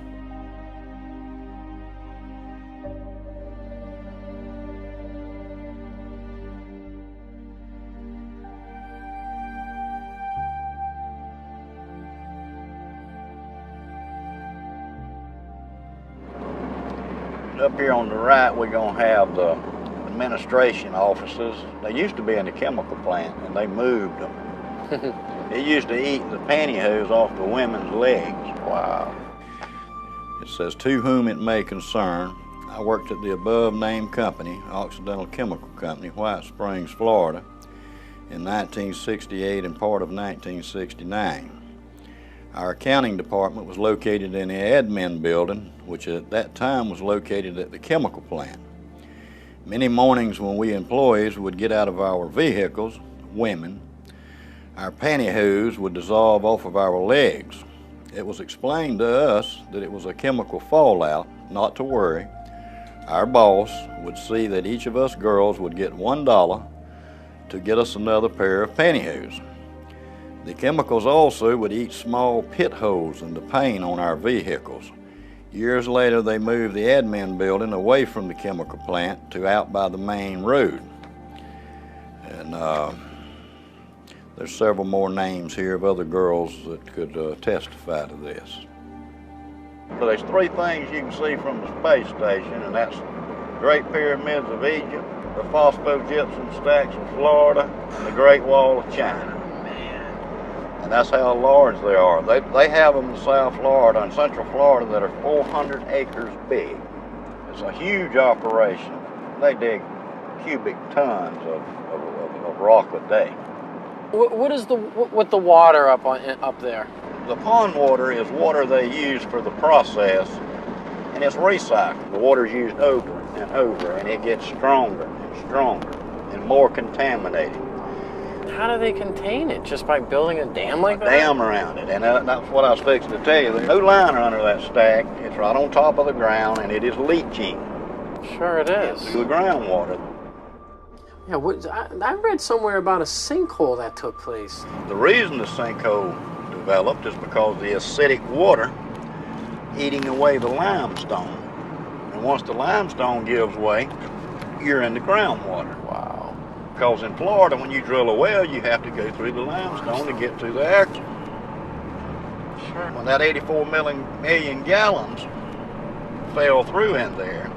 Up here on the right, we're going to have the administration offices. They used to be in the chemical plant, and they moved them. They used to eat the pantyhose off the women's legs. Wow. It says, "To whom it may concern, I worked at the above-named company, Occidental Chemical Company, White Springs, Florida, in 1968 and part of 1969. Our accounting department was located in the admin building, which at that time was located at the chemical plant. Many mornings when we employees would get out of our vehicles, women, our pantyhose would dissolve off of our legs. It was explained to us that it was a chemical fallout, not to worry. Our boss would see that each of us girls would get $1 to get us another pair of pantyhose. The chemicals also would eat small pit holes in the paint on our vehicles. Years later, they moved the admin building away from the chemical plant to out by the main road. And there's several more names here of other girls that could testify to this. So there's three things you can see from the space station, and that's the Great Pyramids of Egypt, the phosphogypsum stacks of Florida, and the Great Wall of China. And that's how large they are. They have them in South Florida and Central Florida that are 400 acres big. It's a huge operation. They dig cubic tons of rock a day. What is with the water up there? The pond water is water they use for the process, and it's recycled. The water is used over and over, and it gets stronger and stronger and more contaminated. How do they contain it? Just by building a dam like that? A dam around it, and that's what I was fixing to tell you. There's no liner under that stack. It's right on top of the ground, and it is leaching. Sure it is. Through the groundwater. Yeah, I read somewhere about a sinkhole that took place. The reason the sinkhole developed is because the acidic water eating away the limestone. And once the limestone gives way, you're in the groundwater. Wow. Because in Florida, when you drill a well, you have to go through the limestone to get to the air. Sure. When that 84 million gallons fell through in there,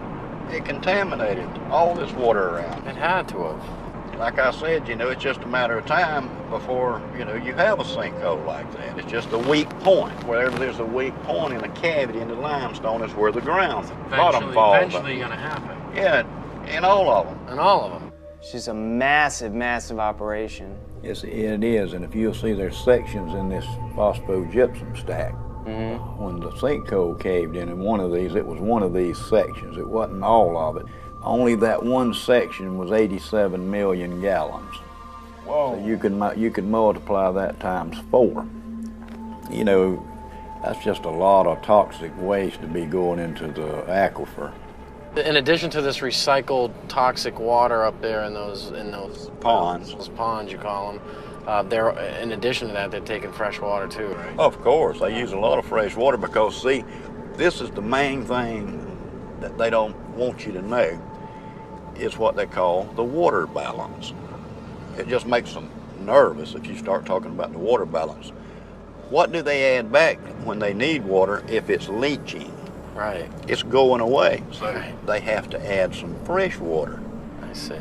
it contaminated all this water around. It had to have. Like I said, you know, it's just a matter of time before, you know, you have a sinkhole like that. It's just a weak point. Wherever there's a weak point in a cavity in the limestone is where the bottom falls. Eventually going to happen. Yeah, in all of them. In all of them. It's just a massive, massive operation. Yes, it is, and if you'll see, there's sections in this phosphogypsum stack. Mm-hmm. When the sinkhole caved in one of these, it was one of these sections. It wasn't all of it. Only that one section was 87 million gallons. Whoa. So you could multiply that times 4. You know, that's just a lot of toxic waste to be going into the aquifer. In addition to this recycled toxic water up there in those ponds. Those ponds, you call them. they're, in addition to that, they're taking fresh water too, right? Of course, they use a lot of fresh water because, see, this is the main thing that they don't want you to know, is what they call the water balance. It just makes them nervous if you start talking about the water balance. What do they add back when they need water if it's leaching? Right. It's going away. So they have to add some fresh water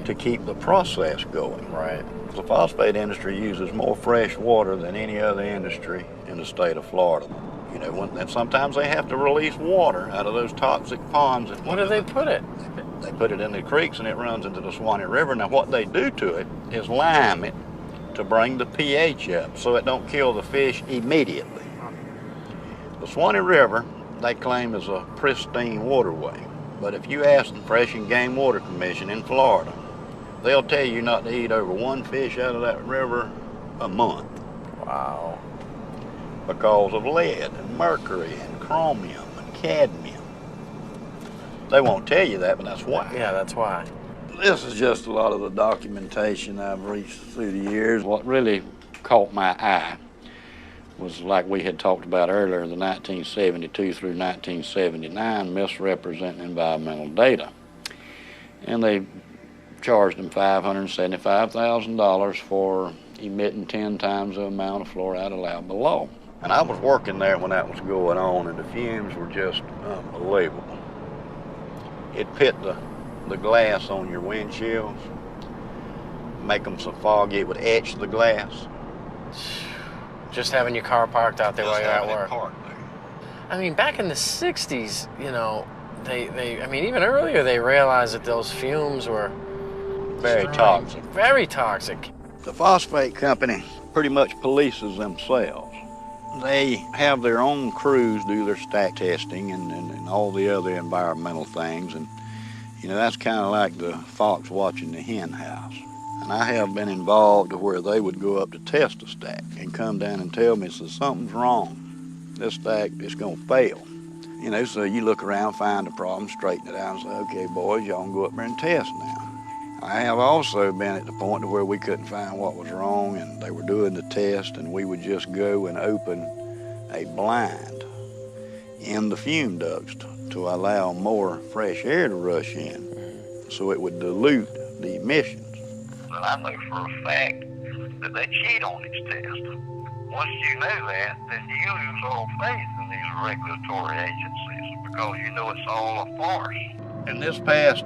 to keep the process going. Right. The phosphate industry uses more fresh water than any other industry in the state of Florida. You know, and sometimes they have to release water out of those toxic ponds. Where do they put it? They put it in the creeks and it runs into the Swanee River. Now what they do to it is lime it to bring the pH up so it don't kill the fish immediately. The Swanee River, they claim, is a pristine waterway. But if you ask the Fish and Game Water Commission in Florida, they'll tell you not to eat over one fish out of that river a month. Wow. Because of lead and mercury and chromium and cadmium. They won't tell you that, but that's why. Yeah, that's why. This is just a lot of the documentation I've reached through the years. What really caught my eye was, like we had talked about earlier, the 1972 through 1979 misrepresenting environmental data. And they charged them $575,000 for emitting 10 times the amount of fluoride allowed below. And I was working there when that was going on, and the fumes were just unbelievable. It pit the glass on your windshields, make them so foggy it would etch the glass. Just having your car parked out there while you're at work. Parked there. I mean, back in the 60s, you know, I mean, even earlier they realized that those fumes were very toxic. Very toxic. The phosphate company pretty much polices themselves. They have their own crews do their stack testing and all the other environmental things. And, you know, that's kind of like the fox watching the hen house. And I have been involved to where they would go up to test a stack and come down and tell me, so something's wrong. This stack is going to fail. You know, so you look around, find the problem, straighten it out, and say, okay, boys, y'all can go up there and test now. I have also been at the point to where we couldn't find what was wrong, and they were doing the test, and we would just go and open a blind in the fume ducts to allow more fresh air to rush in, so it would dilute the emissions. And I know for a fact that they cheat on these tests. Once you know that, then you lose all faith in these regulatory agencies because you know it's all a farce. In this past,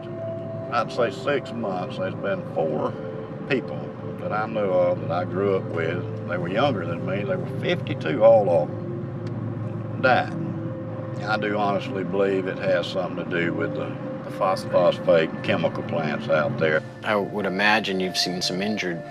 I'd say 6 months, there's been 4 people that I know of that I grew up with. They were younger than me. They were 52, all of them died. I do honestly believe it has something to do with the phosphate chemical plants out there. I would imagine you've seen some injured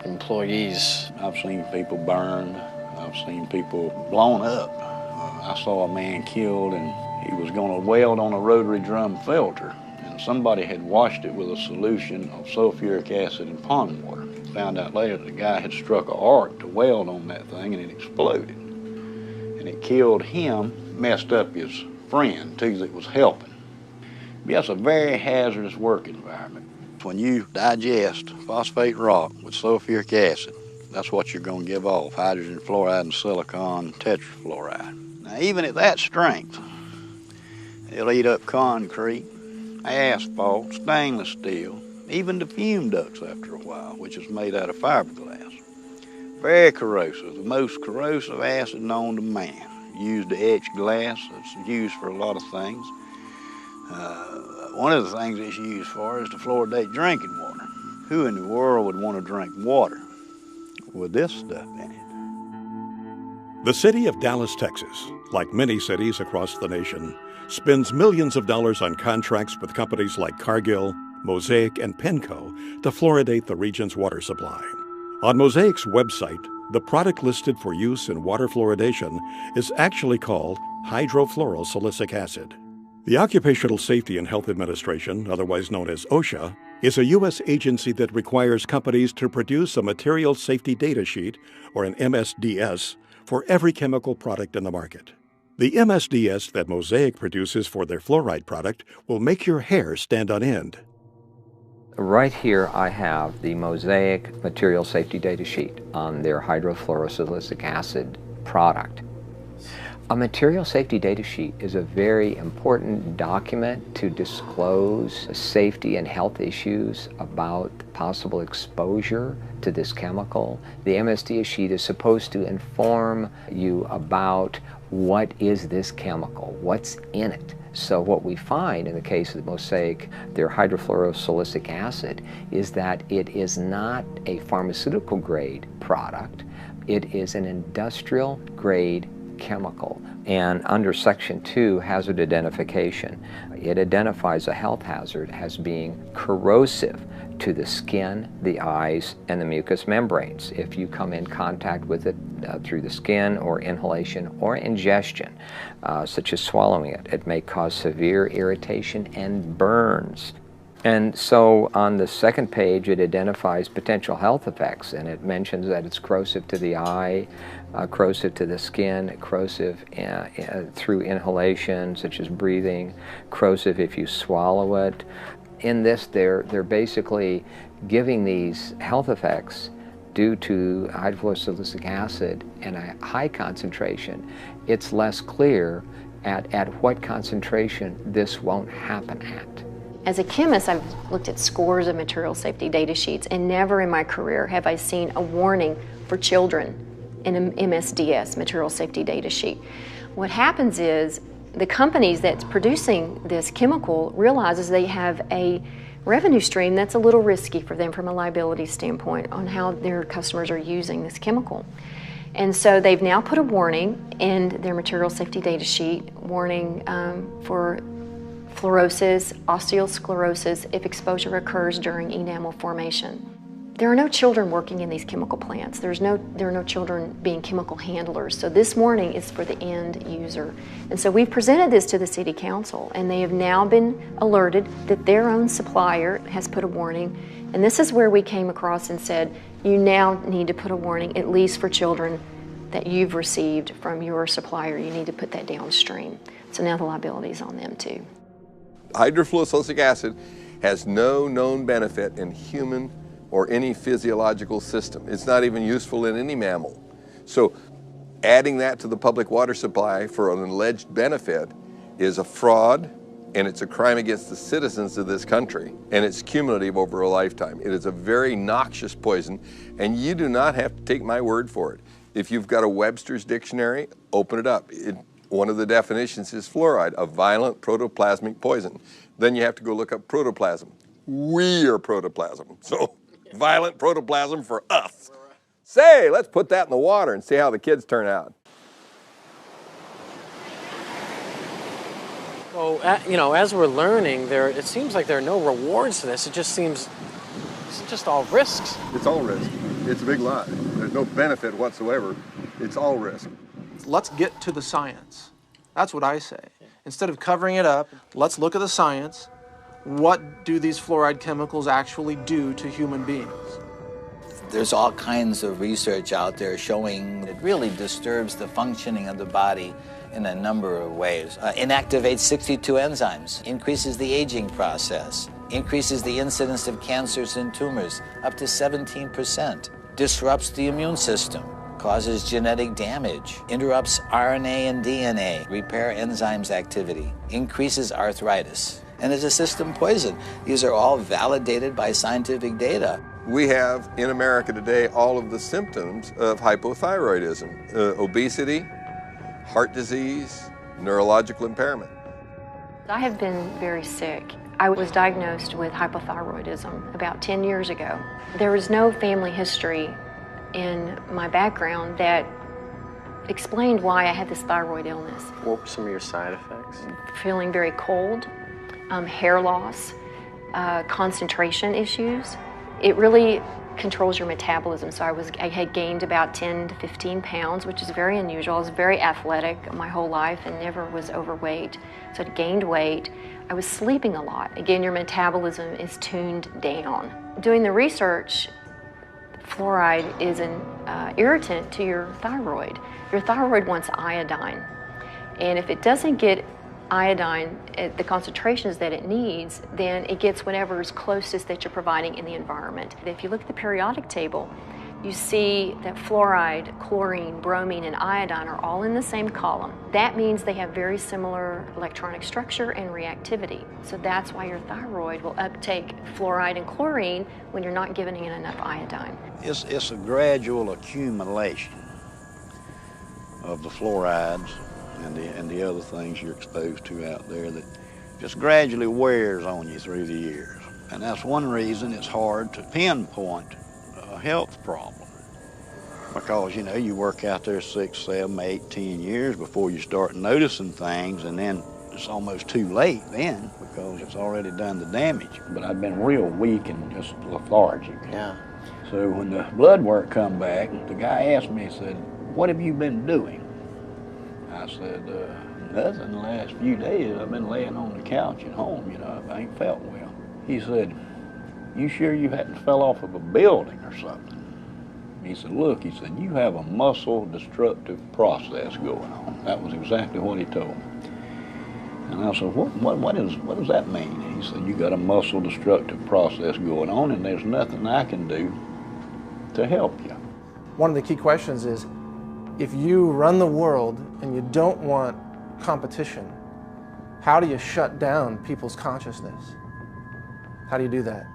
employees. I've seen people burned. I've seen people blown up. I saw a man killed, and he was going to weld on a rotary drum filter, and somebody had washed it with a solution of sulfuric acid and pond water. Found out later the guy had struck an arc to weld on that thing, and it exploded. And it killed him, messed up his friend, too, that was helping. But that's a very hazardous work environment. When you digest phosphate rock with sulfuric acid, that's what you're going to give off, hydrogen fluoride and silicon tetrafluoride. Now, even at that strength, it'll eat up concrete, asphalt, stainless steel, even the fume ducts after a while, which is made out of fiberglass. Very corrosive, the most corrosive acid known to man. Used to etch glass, it's used for a lot of things. One of the things it's used for is to fluoridate drinking water. Who in the world would want to drink water with this stuff in it? The city of Dallas, Texas, like many cities across the nation, spends millions of dollars on contracts with companies like Cargill, Mosaic, and Penco to fluoridate the region's water supply. On Mosaic's website, the product listed for use in water fluoridation is actually called hydrofluorosilicic acid. The Occupational Safety and Health Administration, otherwise known as OSHA, is a U.S. agency that requires companies to produce a material safety data sheet, or an MSDS, for every chemical product in the market. The MSDS that Mosaic produces for their fluoride product will make your hair stand on end. Right here I have the Mosaic material safety data sheet on their hydrofluorosilicic acid product. A material safety data sheet is a very important document to disclose safety and health issues about possible exposure to this chemical. The MSDS sheet is supposed to inform you about what is this chemical, what's in it. So what we find in the case of the Mosaic, their hydrofluorosilicic acid, is that it is not a pharmaceutical grade product. It is an industrial grade chemical. And under Section 2, hazard identification, it identifies a health hazard as being corrosive to the skin, the eyes, and the mucous membranes. If you come in contact with it through the skin or inhalation or ingestion, such as swallowing it, it may cause severe irritation and burns. And so on the second page, it identifies potential health effects, and it mentions that it's corrosive to the eye, corrosive to the skin, corrosive through inhalation, such as breathing, corrosive if you swallow it. In this, they're basically giving these health effects due to hydrofluorosilicic acid in a high concentration. It's less clear at what concentration this won't happen at. As a chemist, I've looked at scores of material safety data sheets, and never in my career have I seen a warning for children in an MSDS, material safety data sheet. What happens is the companies that's producing this chemical realizes they have a revenue stream that's a little risky for them from a liability standpoint on how their customers are using this chemical. And so they've now put a warning in their material safety data sheet, warning for fluorosis, osteosclerosis if exposure occurs during enamel formation. There are no children working in these chemical plants. There are no children being chemical handlers. So this warning is for the end user. And so we've presented this to the City Council, and they have now been alerted that their own supplier has put a warning. And this is where we came across and said, you now need to put a warning, at least for children that you've received from your supplier. You need to put that downstream. So now the liability is on them too. Hydrofluorosilicic acid has no known benefit in human or any physiological system. It's not even useful in any mammal. So adding that to the public water supply for an alleged benefit is a fraud, and it's a crime against the citizens of this country, and it's cumulative over a lifetime. It is a very noxious poison, and you do not have to take my word for it. If you've got a Webster's dictionary, open it up. One of the definitions is fluoride, a violent protoplasmic poison. Then you have to go look up protoplasm. We are protoplasm, so violent protoplasm for us. Say, let's put that in the water and see how the kids turn out. So, as we're learning, it seems like there are no rewards to this. It just seems it's just all risks. It's all risk. It's a big lie. There's no benefit whatsoever. It's all risk. Let's get to the science. That's what I say. Instead of covering it up, let's look at the science. What do these fluoride chemicals actually do to human beings? There's all kinds of research out there showing it really disturbs the functioning of the body in a number of ways. Inactivates 62 enzymes, increases the aging process, increases the incidence of cancers and tumors up to 17%, disrupts the immune system, causes genetic damage, interrupts RNA and DNA, repair enzymes activity, increases arthritis, and is a system poison. These are all validated by scientific data. We have in America today all of the symptoms of hypothyroidism, obesity, heart disease, neurological impairment. I have been very sick. I was diagnosed with hypothyroidism about 10 years ago. There was no family history in my background that explained why I had this thyroid illness. What were some of your side effects? Feeling very cold, hair loss, concentration issues. It really controls your metabolism. So I had gained about 10 to 15 pounds, which is very unusual. I was very athletic my whole life and never was overweight. So I gained weight. I was sleeping a lot. Again, your metabolism is tuned down. Doing the research, fluoride is an irritant to your thyroid. Your thyroid wants iodine. And if it doesn't get iodine at the concentrations that it needs, then it gets whatever is closest that you're providing in the environment. If you look at the periodic table, you see that fluoride, chlorine, bromine, and iodine are all in the same column. That means they have very similar electronic structure and reactivity. So that's why your thyroid will uptake fluoride and chlorine when you're not giving it enough iodine. It's a gradual accumulation of the fluorides and the other things you're exposed to out there that just gradually wears on you through the years. And that's one reason it's hard to pinpoint a health problem. Because, you know, you work out there 6, 7, 8, 10 years before you start noticing things, and then it's almost too late then because it's already done the damage. But I've been real weak and just lethargic. Yeah. So when the blood work come back, the guy asked me, he said, "What have you been doing?" I said, "Nothing. The last few days I've been laying on the couch at home, you know, I ain't felt well." He said, "You sure you hadn't fell off of a building or something?" He said, "Look," he said, "you have a muscle destructive process going on." That was exactly what he told me. And I said, what does that mean? And he said, "You got a muscle destructive process going on, and there's nothing I can do to help you." One of the key questions is, if you run the world and you don't want competition, how do you shut down people's consciousness? How do you do that?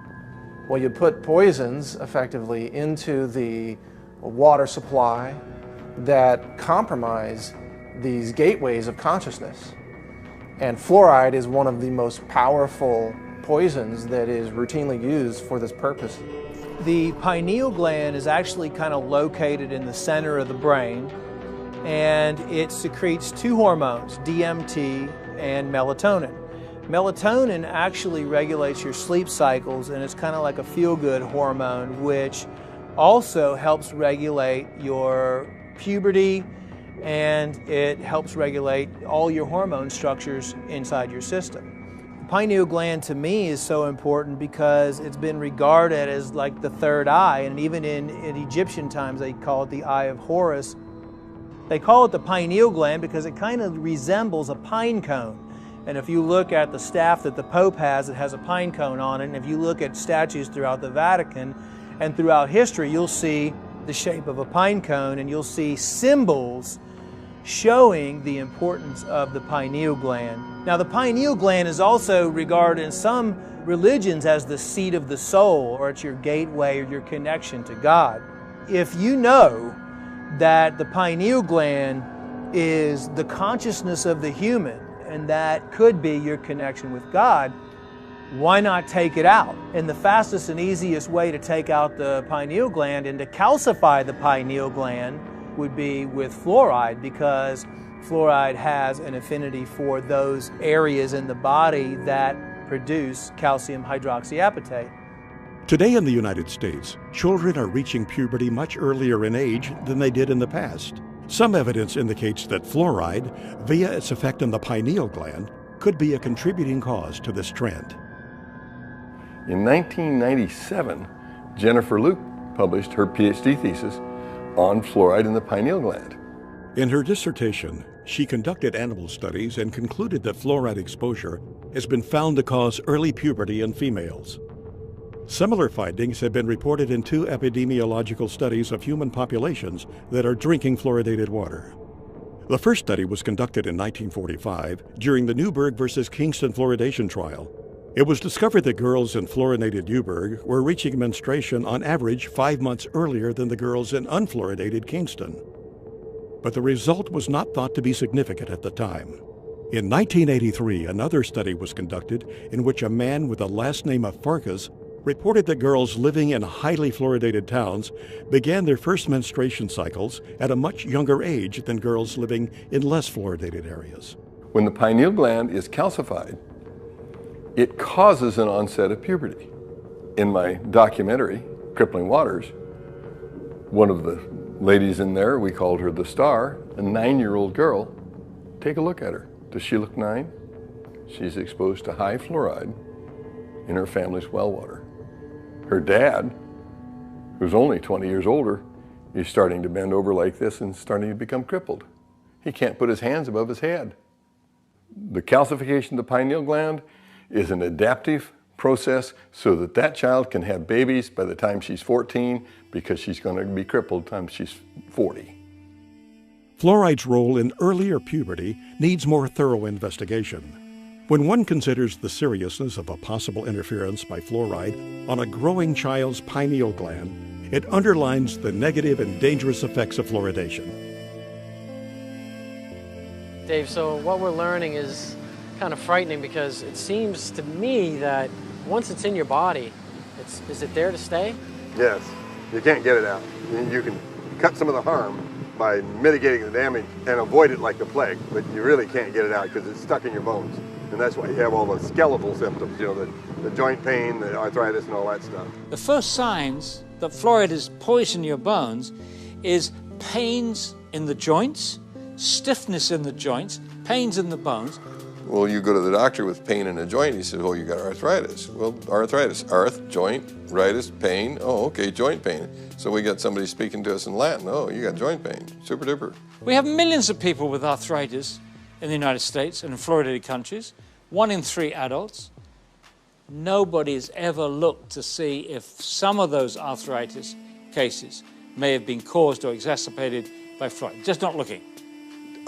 Well, you put poisons effectively into the water supply that compromise these gateways of consciousness. And fluoride is one of the most powerful poisons that is routinely used for this purpose. The pineal gland is actually kind of located in the center of the brain, and it secretes two hormones, DMT and melatonin. Melatonin actually regulates your sleep cycles, and it's kind of like a feel-good hormone, which also helps regulate your puberty, and it helps regulate all your hormone structures inside your system. The pineal gland to me is so important because it's been regarded as like the third eye, and even in Egyptian times they call it the eye of Horus. They call it the pineal gland because it kind of resembles a pine cone. And if you look at the staff that the Pope has, it has a pine cone on it. And if you look at statues throughout the Vatican and throughout history, you'll see the shape of a pine cone, and you'll see symbols showing the importance of the pineal gland. Now, the pineal gland is also regarded in some religions as the seat of the soul, or it's your gateway or your connection to God. If you know that the pineal gland is the consciousness of the human, and that could be your connection with God, why not take it out? And the fastest and easiest way to take out the pineal gland and to calcify the pineal gland would be with fluoride, because fluoride has an affinity for those areas in the body that produce calcium hydroxyapatite. Today in the United States, children are reaching puberty much earlier in age than they did in the past. Some evidence indicates that fluoride, via its effect on the pineal gland, could be a contributing cause to this trend. In 1997, Jennifer Luke published her PhD thesis on fluoride in the pineal gland. In her dissertation, she conducted animal studies and concluded that fluoride exposure has been found to cause early puberty in females. Similar findings have been reported in 2 epidemiological studies of human populations that are drinking fluoridated water. The first study was conducted in 1945 during the Newburgh versus Kingston fluoridation trial. It was discovered that girls in fluoridated Newburgh were reaching menstruation on average 5 months earlier than the girls in unfluoridated Kingston. But the result was not thought to be significant at the time. In 1983, another study was conducted in which a man with the last name of Farkas reported that girls living in highly fluoridated towns began their first menstruation cycles at a much younger age than girls living in less fluoridated areas. When the pineal gland is calcified, it causes an onset of puberty. In my documentary, Crippling Waters, one of the ladies in there, we called her the star, a 9-year-old girl. Take a look at her. Does she look 9? She's exposed to high fluoride in her family's well water. Her dad, who's only 20 years older, is starting to bend over like this and starting to become crippled. He can't put his hands above his head. The calcification of the pineal gland is an adaptive process so that that child can have babies by the time she's 14 because she's going to be crippled by the time she's 40. Fluoride's role in earlier puberty needs more thorough investigation. When one considers the seriousness of a possible interference by fluoride on a growing child's pineal gland, it underlines the negative and dangerous effects of fluoridation. Dave, so what we're learning is kind of frightening because it seems to me that once it's in your body, is it there to stay? Yes, you can't get it out. You can cut some of the harm by mitigating the damage and avoid it like the plague, but you really can't get it out because it's stuck in your bones. And that's why you have all the skeletal symptoms, you know, the joint pain, the arthritis, and all that stuff. The first signs that fluoride is poisoning your bones is pains in the joints, stiffness in the joints, pains in the bones. Well, you go to the doctor with pain in a joint, he says, oh, you got arthritis. Well, arthritis, joint, ritis, pain, oh, okay, joint pain. So we got somebody speaking to us in Latin, oh, you got joint pain, super duper. We have millions of people with arthritis in the United States and in fluoridated countries, 1 in 3 adults. Nobody has ever looked to see if some of those arthritis cases may have been caused or exacerbated by fluoride. Just not looking.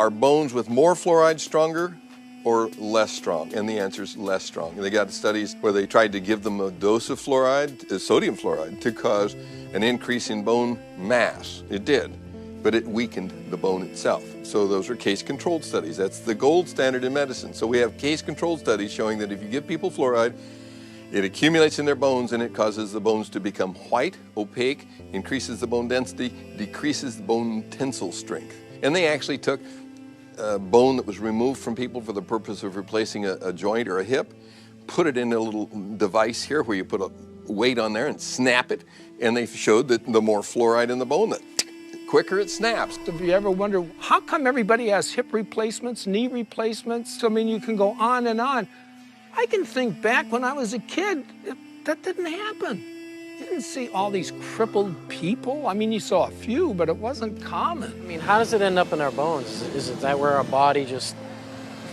Are bones with more fluoride stronger or less strong? And the answer is less strong. They got studies where they tried to give them a dose of fluoride, sodium fluoride, to cause an increase in bone mass. It did, but it weakened the bone itself. So those are case-controlled studies. That's the gold standard in medicine. So we have case-controlled studies showing that if you give people fluoride, it accumulates in their bones and it causes the bones to become white, opaque, increases the bone density, decreases the bone tensile strength. And they actually took bone that was removed from people for the purpose of replacing a joint or a hip, put it in a little device here where you put a weight on there and snap it, and they showed that the more fluoride in the bone, the quicker it snaps. Have you ever wondered, how come everybody has hip replacements, knee replacements? I mean, you can go on and on. I can think back when I was a kid, that didn't happen. You didn't see all these crippled people. I mean, you saw a few, but it wasn't common. I mean, how does it end up in our bones? Is it that where our body just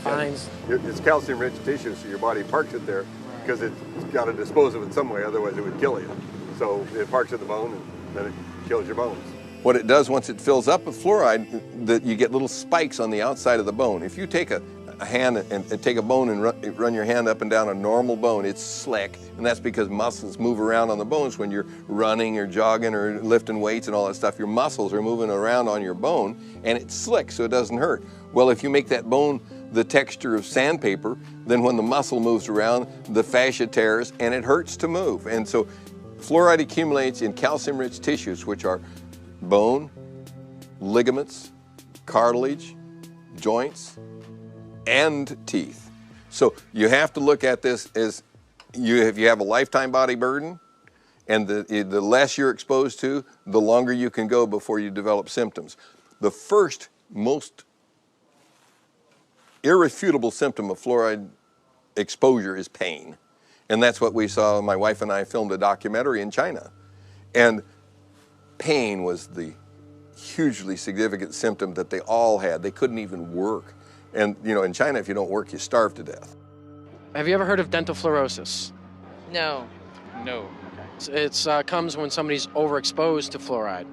finds? It's calcium-rich tissue, so your body parks it there because it's got to dispose of it some way, otherwise it would kill you. So it parks in the bone, and then it kills your bones. What it does once it fills up with fluoride, you get little spikes on the outside of the bone. If you take a hand and take a bone and run your hand up and down a normal bone, it's slick, and that's because muscles move around on the bones when you're running or jogging or lifting weights and all that stuff. Your muscles are moving around on your bone, and it's slick, so it doesn't hurt. Well, if you make that bone the texture of sandpaper, then when the muscle moves around, the fascia tears, and it hurts to move. And so fluoride accumulates in calcium-rich tissues, which are bone, ligaments, cartilage, joints, and teeth. So you have to look at this as if you have a lifetime body burden, and the less you're exposed to, the longer you can go before you develop symptoms. The first most irrefutable symptom of fluoride exposure is pain. And that's what we saw. My wife and I filmed a documentary in China. And pain was the hugely significant symptom that they all had. They couldn't even work. And, you know, in China, if you don't work, you starve to death. Have you ever heard of dental fluorosis? No. No. It comes when somebody's overexposed to fluoride.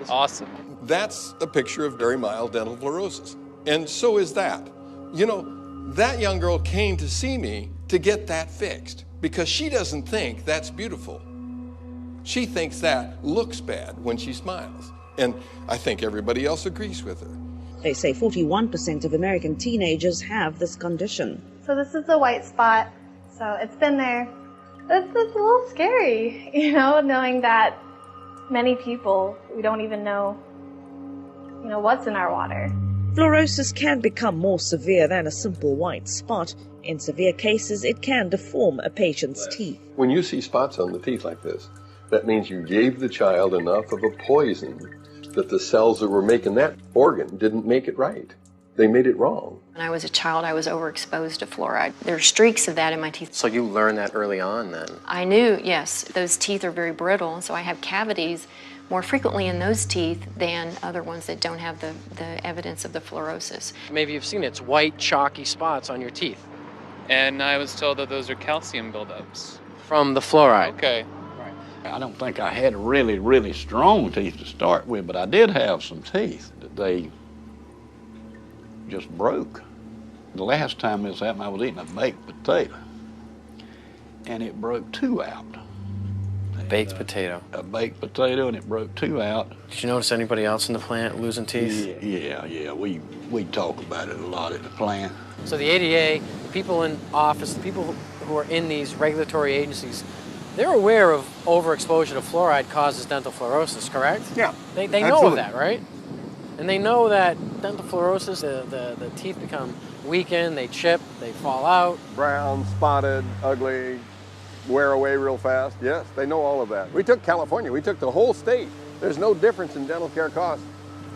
Awesome. That's a picture of very mild dental fluorosis. And so is that. You know, that young girl came to see me to get that fixed because she doesn't think that's beautiful. She thinks that looks bad when she smiles. And I think everybody else agrees with her. They say 41% of American teenagers have this condition. So this is the white spot. So it's been there. It's a little scary, you know, knowing that many people, we don't even know, you know, what's in our water. Fluorosis can become more severe than a simple white spot. In severe cases, it can deform a patient's teeth. When you see spots on the teeth like this, that means you gave the child enough of a poison that the cells that were making that organ didn't make it right. They made it wrong. When I was a child, I was overexposed to fluoride. There are streaks of that in my teeth. So you learned that early on then? I knew, yes. Those teeth are very brittle, and so I have cavities more frequently in those teeth than other ones that don't have the evidence of the fluorosis. Maybe you've seen it. It's white, chalky spots on your teeth. And I was told that those are calcium buildups. From the fluoride. Okay. I don't think I had really, really strong teeth to start with, but I did have some teeth that they just broke. The last time this happened, I was eating a baked potato, and it broke 2 out. Baked potato. A baked potato, and it broke 2 out. Did you notice anybody else in the plant losing teeth? Yeah. We talk about it a lot at the plant. So the ADA, the people in office, the people who are in these regulatory agencies, they're aware of overexposure to fluoride causes dental fluorosis, correct? Yeah. They know of that, right? And they know that dental fluorosis, the teeth become weakened, they chip, they fall out. Brown, spotted, ugly, wear away real fast. Yes, they know all of that. We took California, we took the whole state. There's no difference in dental care costs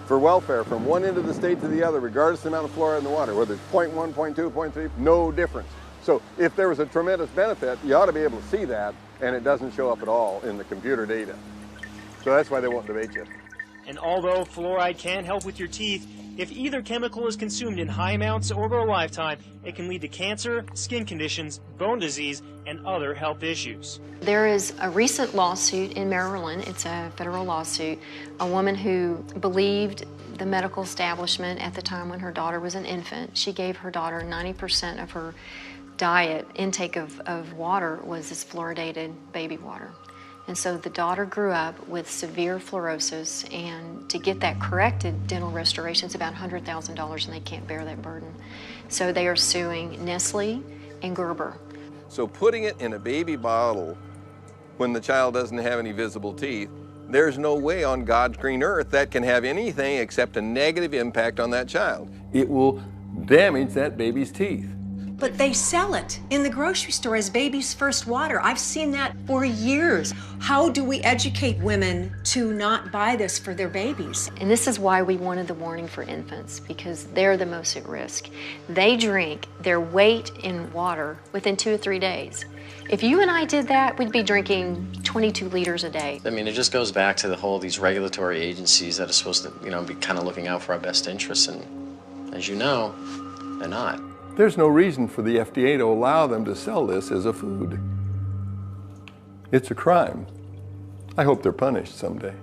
for welfare from one end of the state to the other, regardless of the amount of fluoride in the water, whether it's 0.1, 0.2, 0.3, no difference. So if there was a tremendous benefit, you ought to be able to see that, and it doesn't show up at all in the computer data. So that's why they won't debate you. And although fluoride can help with your teeth, if either chemical is consumed in high amounts over a lifetime, it can lead to cancer, skin conditions, bone disease, and other health issues. There is a recent lawsuit in Maryland, it's a federal lawsuit, a woman who believed the medical establishment at the time when her daughter was an infant. She gave her daughter 90% of her diet, intake of water was this fluoridated baby water. And so the daughter grew up with severe fluorosis, and to get that corrected, dental restoration is about $100,000, and they can't bear that burden. So they are suing Nestle and Gerber. So putting it in a baby bottle when the child doesn't have any visible teeth, there's no way on God's green earth that can have anything except a negative impact on that child. It will damage that baby's teeth. But they sell it in the grocery store as baby's first water. I've seen that for years. How do we educate women to not buy this for their babies? And this is why we wanted the warning for infants, because they're the most at risk. They drink their weight in water within 2 or 3 days. If you and I did that, we'd be drinking 22 liters a day. I mean, it just goes back to the whole, these regulatory agencies that are supposed to, be kind of looking out for our best interests, and as you know, they're not. There's no reason for the FDA to allow them to sell this as a food. It's a crime. I hope they're punished someday.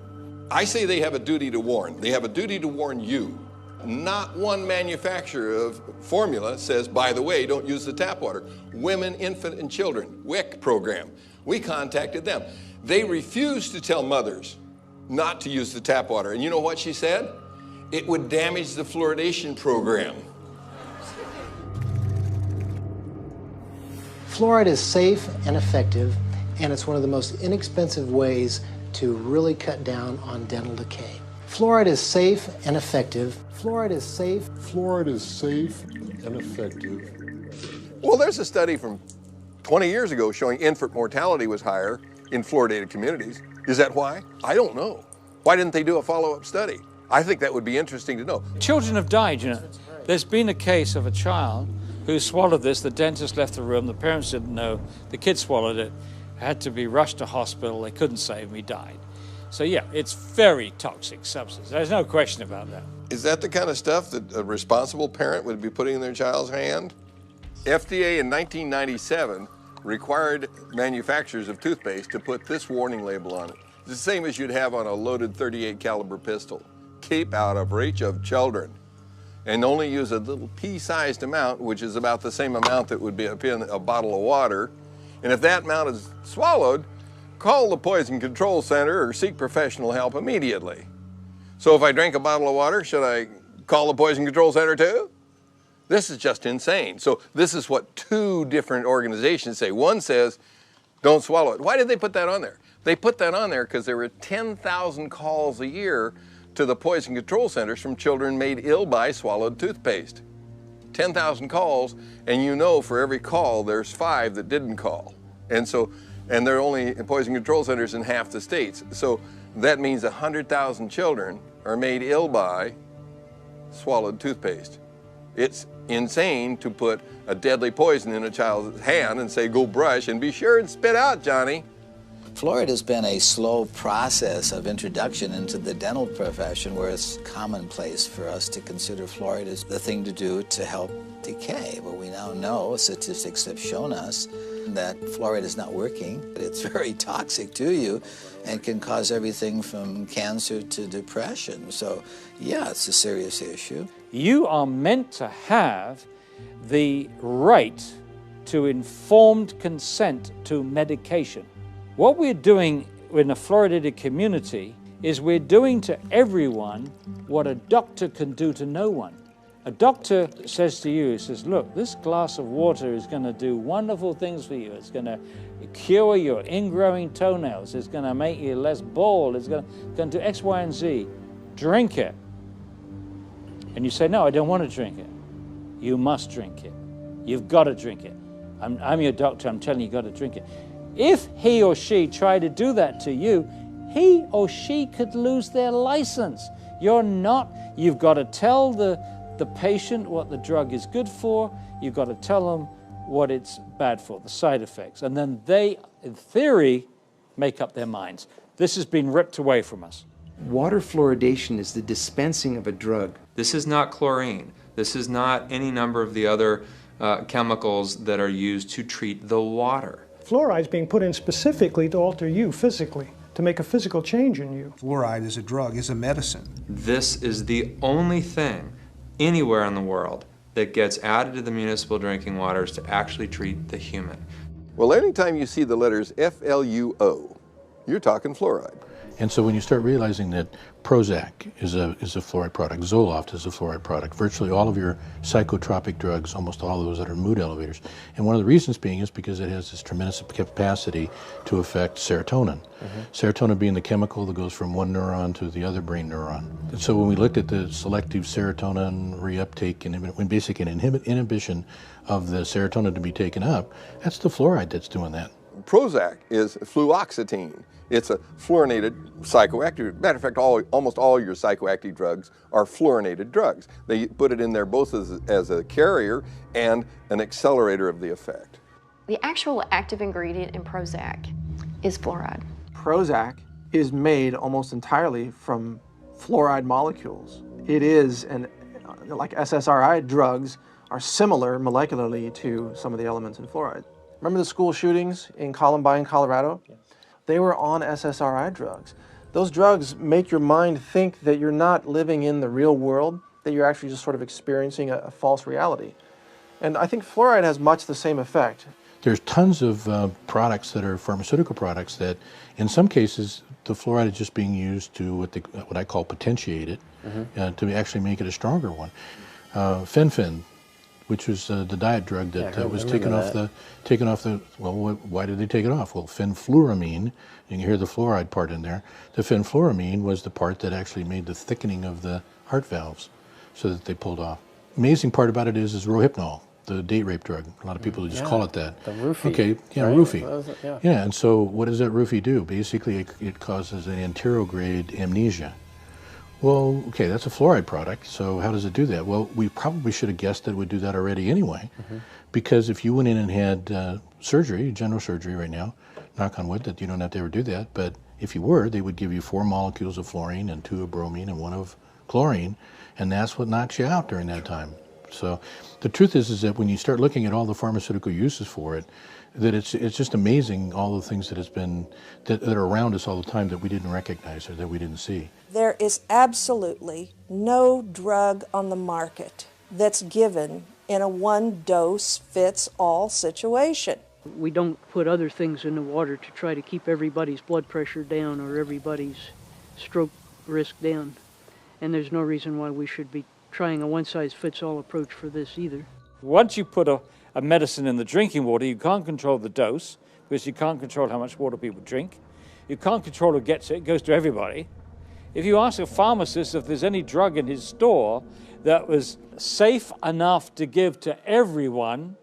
I say they have a duty to warn. They have a duty to warn you. Not one manufacturer of formula says, by the way, don't use the tap water. Women, infant, and children, WIC program. We contacted them. They refused to tell mothers not to use the tap water. And you know what she said? It would damage the fluoridation program. Fluoride is safe and effective, and it's one of the most inexpensive ways to really cut down on dental decay. Fluoride is safe and effective. Fluoride is safe. Fluoride is safe and effective. Well, there's a study from 20 years ago showing infant mortality was higher in fluoridated communities. Is that why? I don't know. Why didn't they do a follow-up study? I think that would be interesting to know. Children have died, There's been a case of a child who swallowed this. The dentist left the room. The parents didn't know. The kid swallowed it. Had to be rushed to hospital. They couldn't save him. He died. So yeah, it's very toxic substance. There's no question about that. Is that the kind of stuff that a responsible parent would be putting in their child's hand? FDA in 1997 required manufacturers of toothpaste to put this warning label on it. It's the same as you'd have on a loaded .38 caliber pistol. Keep out of reach of children. And only use a little pea-sized amount, which is about the same amount that would be in a bottle of water. And if that amount is swallowed, call the Poison Control Center or seek professional help immediately. So if I drink a bottle of water, should I call the Poison Control Center too? This is just insane. So this is what 2 different organizations say. One says, don't swallow it. Why did they put that on there? They put that on there because there were 10,000 calls a year to the Poison Control Centers from children made ill by swallowed toothpaste. 10,000 calls, and for every call, there's 5 that didn't call. And there are only Poison Control Centers in half the states. So that means 100,000 children are made ill by swallowed toothpaste. It's insane to put a deadly poison in a child's hand and say, go brush and be sure and spit out, Johnny. Fluoride has been a slow process of introduction into the dental profession where it's commonplace for us to consider fluoride as the thing to do to help decay. But we now know, statistics have shown us, that fluoride is not working. It's very toxic to you and can cause everything from cancer to depression. So, yeah, it's a serious issue. You are meant to have the right to informed consent to medication. What we're doing in the fluoridated community is we're doing to everyone what a doctor can do to no one. A doctor says to you, he says, look, this glass of water is going to do wonderful things for you. It's going to cure your ingrowing toenails. It's going to make you less bald. It's going to do X, Y, and Z. Drink it. And you say, no, I don't want to drink it. You must drink it. You've got to drink it. I'm your doctor. I'm telling you, you've got to drink it. If he or she tried to do that to you, he or she could lose their license. You're not. You've got to tell the patient what the drug is good for. You've got to tell them what it's bad for, the side effects. And then they, in theory, make up their minds. This has been ripped away from us. Water fluoridation is the dispensing of a drug. This is not chlorine. This is not any number of the other chemicals that are used to treat the water. Fluoride is being put in specifically to alter you physically, to make a physical change in you. Fluoride is a drug, is a medicine. This is the only thing anywhere in the world that gets added to the municipal drinking waters to actually treat the human. Well, anytime you see the letters FLUO, you're talking fluoride. And so when you start realizing that Prozac is a fluoride product, Zoloft is a fluoride product, virtually all of your psychotropic drugs, almost all of those that are mood elevators. And one of the reasons being is because it has this tremendous capacity to affect serotonin. Serotonin being the chemical that goes from one neuron to the other brain neuron. And so when we looked at the selective serotonin reuptake and when basically an inhibition of the serotonin to be taken up, that's the fluoride that's doing that. Prozac is fluoxetine. It's a fluorinated psychoactive. Matter of fact, almost all your psychoactive drugs are fluorinated drugs. They put it in there both as a carrier and an accelerator of the effect. The actual active ingredient in Prozac is fluoride. Prozac is made almost entirely from fluoride molecules. It is, like SSRI drugs, are similar molecularly to some of the elements in fluoride. Remember the school shootings in Columbine, Colorado? Yes. They were on SSRI drugs. Those drugs make your mind think that you're not living in the real world, that you're actually just sort of experiencing a false reality. And I think fluoride has much the same effect. There's tons of products that are pharmaceutical products that, in some cases, the fluoride is just being used to what I call potentiate it, to actually make it a stronger one. Fen-Phen, which was the diet drug that was taken off the, well, why did they take it off? Well, fenfluramine, you can hear the fluoride part in there. The fenfluramine was the part that actually made the thickening of the heart valves so that they pulled off. Amazing part about it is Rohypnol, the date rape drug. A lot of people just call it that. The roofie. Okay, yeah, right? Roofie. Yeah, and so what does that roofie do? Basically, it causes an anterograde amnesia. Well, okay, that's a fluoride product, so how does it do that? Well, we probably should have guessed that it would do that already anyway, because if you went in and had surgery, general surgery right now, knock on wood that you don't have to ever do that, but if you were, they would give you 4 molecules of fluorine and 2 of bromine and 1 of chlorine, and that's what knocks you out during that time. So the truth is that when you start looking at all the pharmaceutical uses for it, that it's just amazing all the things that that are around us all the time that we didn't recognize or that we didn't see. There is absolutely no drug on the market that's given in a one-dose-fits-all situation. We don't put other things in the water to try to keep everybody's blood pressure down or everybody's stroke risk down. And there's no reason why we should be trying a one-size-fits-all approach for this either. Once you put a medicine in the drinking water, you can't control the dose because you can't control how much water people drink. You can't control who gets it. It goes to everybody. If you ask a pharmacist if there's any drug in his store that was safe enough to give to everyone,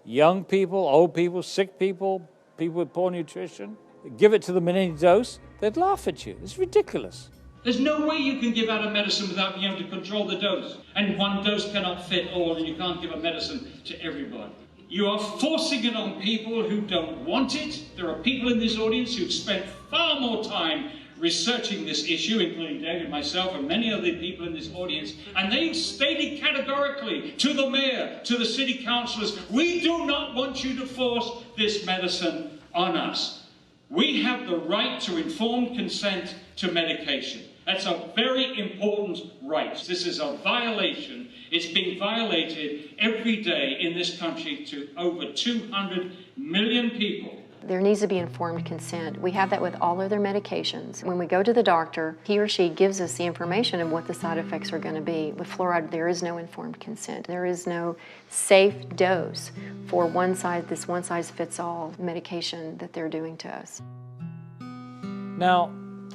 young people, old people, sick people, people with poor nutrition, give it to them in any dose, they'd laugh at you. It's ridiculous. There's no way you can give out a medicine without being able to control the dose. And one dose cannot fit all, and you can't give a medicine to everybody. You are forcing it on people who don't want it. There are people in this audience who've spent far more time researching this issue, including David, myself, and many other people in this audience, and they've stated categorically to the mayor, to the city councillors, we do not want you to force this medicine on us. We have the right to informed consent to medication. That's a very important right. This is a violation. It's being violated every day in this country to over 200 million people. There needs to be informed consent. We have that with all other medications. When we go to the doctor, he or she gives us the information of what the side effects are going to be. With fluoride, there is no informed consent. There is no safe dose for this one-size-fits-all medication that they're doing to us. Now,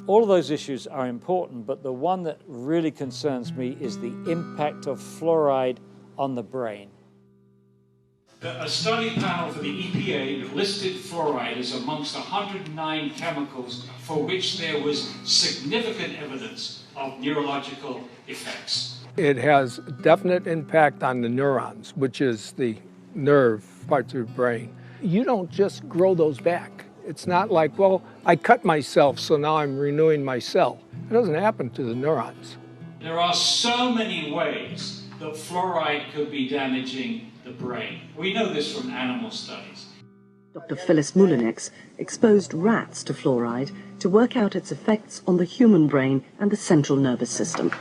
all of those issues are important, but the one that really concerns me is the impact of fluoride on the brain. A study panel for the EPA listed fluoride as amongst 109 chemicals for which there was significant evidence of neurological effects. It has definite impact on the neurons, which is the nerve parts of the brain. You don't just grow those back. It's not like, well, I cut myself, so now I'm renewing my cell. It doesn't happen to the neurons. There are so many ways that fluoride could be damaging the brain. We know this from animal studies. Dr. Phyllis Moulinex exposed rats to fluoride to work out its effects on the human brain and the central nervous system.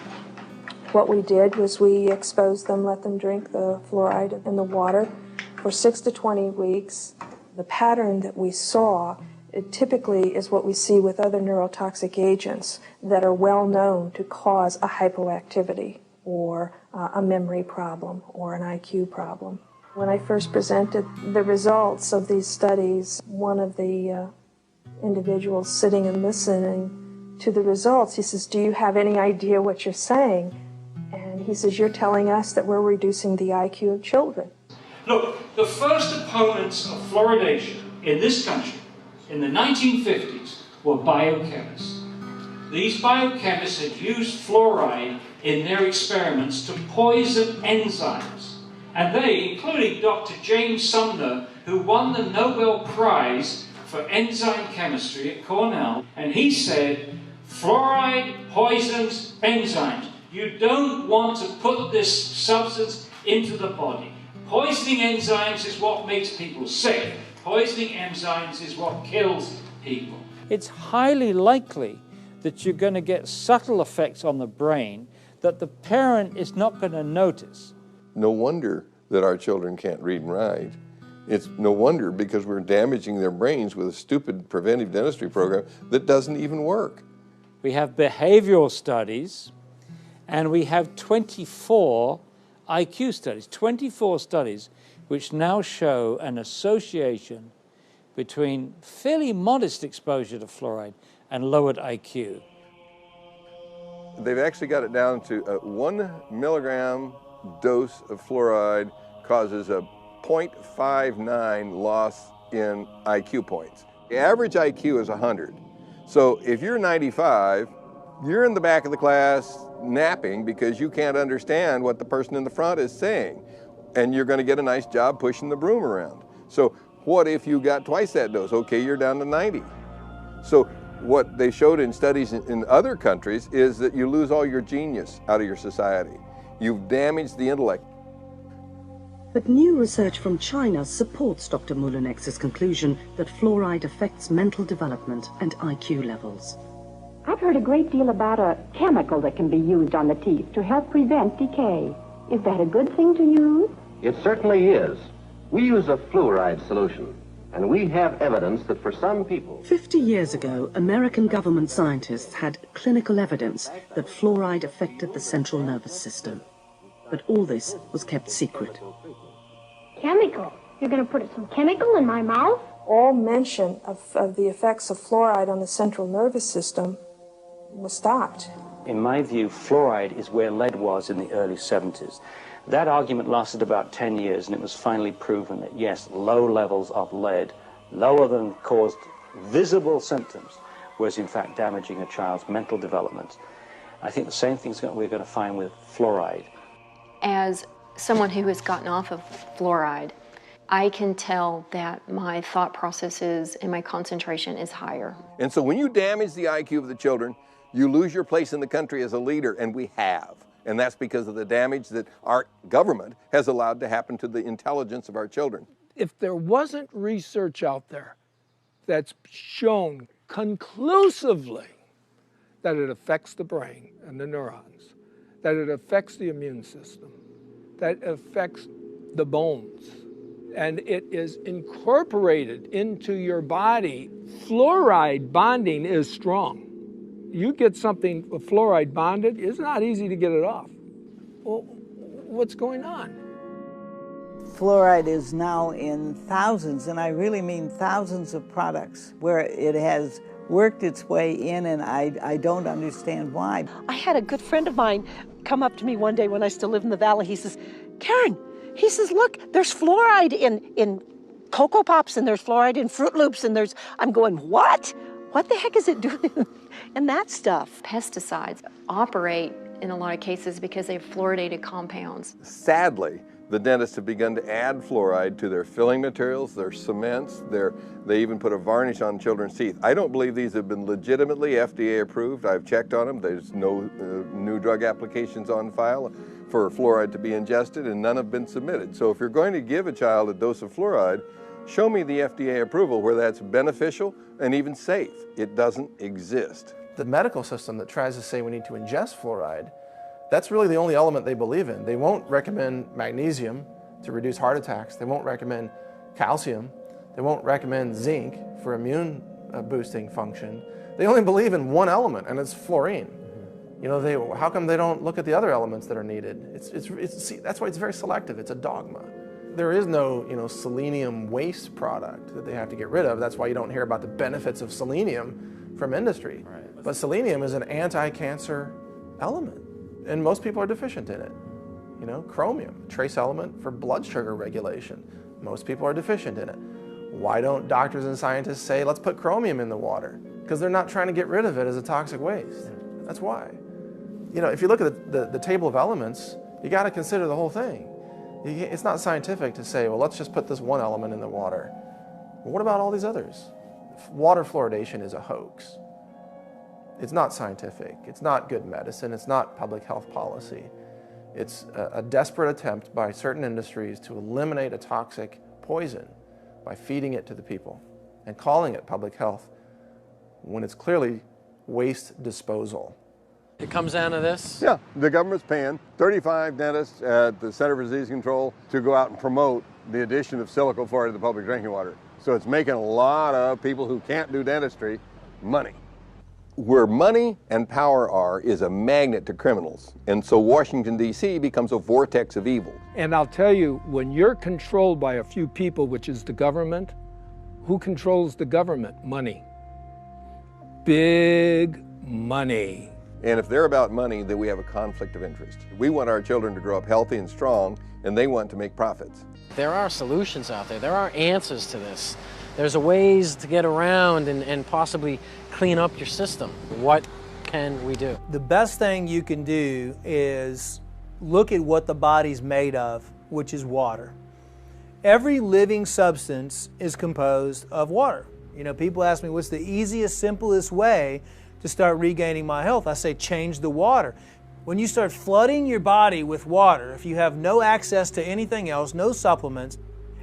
What we did was we exposed them, let them drink the fluoride in the water for 6 to 20 weeks. The pattern that we saw, it typically is what we see with other neurotoxic agents that are well known to cause a hypoactivity or a memory problem or an IQ problem. When I first presented the results of these studies, one of the individuals sitting and listening to the results, he says, "Do you have any idea what you're saying?" And he says, "You're telling us that we're reducing the IQ of children." Look, the first opponents of fluoridation in this country in the 1950s were biochemists. These biochemists had used fluoride in their experiments to poison enzymes. And they, including Dr. James Sumner, who won the Nobel Prize for enzyme chemistry at Cornell, and he said, fluoride poisons enzymes. You don't want to put this substance into the body. Poisoning enzymes is what makes people sick. Poisoning enzymes is what kills people. It's highly likely that you're going to get subtle effects on the brain that the parent is not going to notice. No wonder that our children can't read and write. It's no wonder because we're damaging their brains with a stupid preventive dentistry program that doesn't even work. We have behavioral studies, and we have 24 IQ studies, 24 studies which now show an association between fairly modest exposure to fluoride and lowered IQ. They've actually got it down to a 1 milligram dose of fluoride causes a 0.59 loss in IQ points. The average IQ is 100. So if you're 95, you're in the back of the class napping because you can't understand what the person in the front is saying. And you're going to get a nice job pushing the broom around. So what if you got twice that dose? Okay, you're down to 90. So what they showed in studies in other countries is that you lose all your genius out of your society. You've damaged the intellect. But new research from China supports Dr. Moulinex's conclusion that fluoride affects mental development and IQ levels. I've heard a great deal about a chemical that can be used on the teeth to help prevent decay. Is that a good thing to use? It certainly is. We use a fluoride solution, and we have evidence that for some people... 50 years ago, American government scientists had clinical evidence that fluoride affected the central nervous system. But all this was kept secret. Chemical? You're going to put some chemical in my mouth? All mention of the effects of fluoride on the central nervous system was stopped. In my view, fluoride is where lead was in the early 70s. That argument lasted about 10 years, and it was finally proven that, yes, low levels of lead, lower than caused visible symptoms, was in fact damaging a child's mental development. I think the same thing's we're going to find with fluoride. As someone who has gotten off of fluoride, I can tell that my thought processes and my concentration is higher. And so when you damage the IQ of the children, you lose your place in the country as a leader, and we have. And that's because of the damage that our government has allowed to happen to the intelligence of our children. If there wasn't research out there that's shown conclusively that it affects the brain and the neurons, that it affects the immune system, that it affects the bones, and it is incorporated into your body, fluoride bonding is strong. You get something with fluoride bonded, it's not easy to get it off. Well, what's going on? Fluoride is now in thousands, and I really mean thousands of products where it has worked its way in, and I don't understand why. I had a good friend of mine come up to me one day when I still lived in the valley. He says, Karen, he says, look, there's fluoride in Cocoa Pops, and there's fluoride in Fruit Loops, and there's, I'm going, what? What the heck is it doing in that stuff? Pesticides operate in a lot of cases because they have fluoridated compounds. Sadly, the dentists have begun to add fluoride to their filling materials, their cements, they even put a varnish on children's teeth. I don't believe these have been legitimately FDA approved. I've checked on them. There's no new drug applications on file for fluoride to be ingested, and none have been submitted. So if you're going to give a child a dose of fluoride, show me the FDA approval where that's beneficial and even safe. It doesn't exist. The medical system that tries to say we need to ingest fluoride, that's really the only element they believe in. They won't recommend magnesium to reduce heart attacks. They won't recommend calcium. They won't recommend zinc for immune boosting function. They only believe in one element, and it's fluorine. You know, how come they don't look at the other elements that are needed? See, that's why it's very selective. It's a dogma. There is no, selenium waste product that they have to get rid of. That's why you don't hear about the benefits of selenium from industry. Right. But selenium is an anti-cancer element, and most people are deficient in it. Chromium, trace element for blood sugar regulation. Most people are deficient in it. Why don't doctors and scientists say, let's put chromium in the water? Because they're not trying to get rid of it as a toxic waste. That's why. If you look at the table of elements, you got to consider the whole thing. It's not scientific to say, well, let's just put this one element in the water. Well, what about all these others? Water fluoridation is a hoax. It's not scientific. It's not good medicine. It's not public health policy. It's a desperate attempt by certain industries to eliminate a toxic poison by feeding it to the people and calling it public health when it's clearly waste disposal. It comes down to this? Yeah, the government's paying 35 dentists at the Center for Disease Control to go out and promote the addition of silicate fluoride to the public drinking water. So it's making a lot of people who can't do dentistry money. Where money and power are is a magnet to criminals. And so Washington, D.C. becomes a vortex of evil. And I'll tell you, when you're controlled by a few people, which is the government, who controls the government? Money. Big money. And if they're about money, then we have a conflict of interest. We want our children to grow up healthy and strong, and they want to make profits. There are solutions out there. There are answers to this. There's ways to get around and possibly clean up your system. What can we do? The best thing you can do is look at what the body's made of, which is water. Every living substance is composed of water. People ask me, what's the easiest, simplest way to start regaining my health? I say, change the water. When you start flooding your body with water, if you have no access to anything else, no supplements,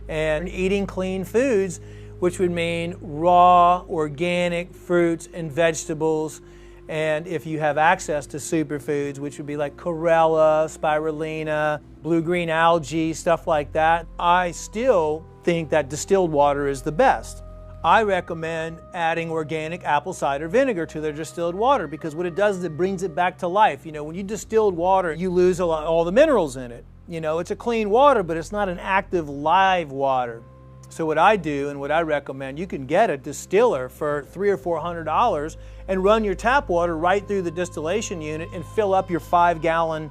and eating clean foods, which would mean raw, organic fruits and vegetables, and if you have access to superfoods, which would be like chlorella, spirulina, blue-green algae, stuff like that, I still think that distilled water is the best. I recommend adding organic apple cider vinegar to their distilled water, because what it does is it brings it back to life. When you distilled water, you lose all the minerals in it. It's a clean water, but it's not an active live water. So what I do and what I recommend, you can get a distiller for $300 or $400 and run your tap water right through the distillation unit and fill up your 5-gallon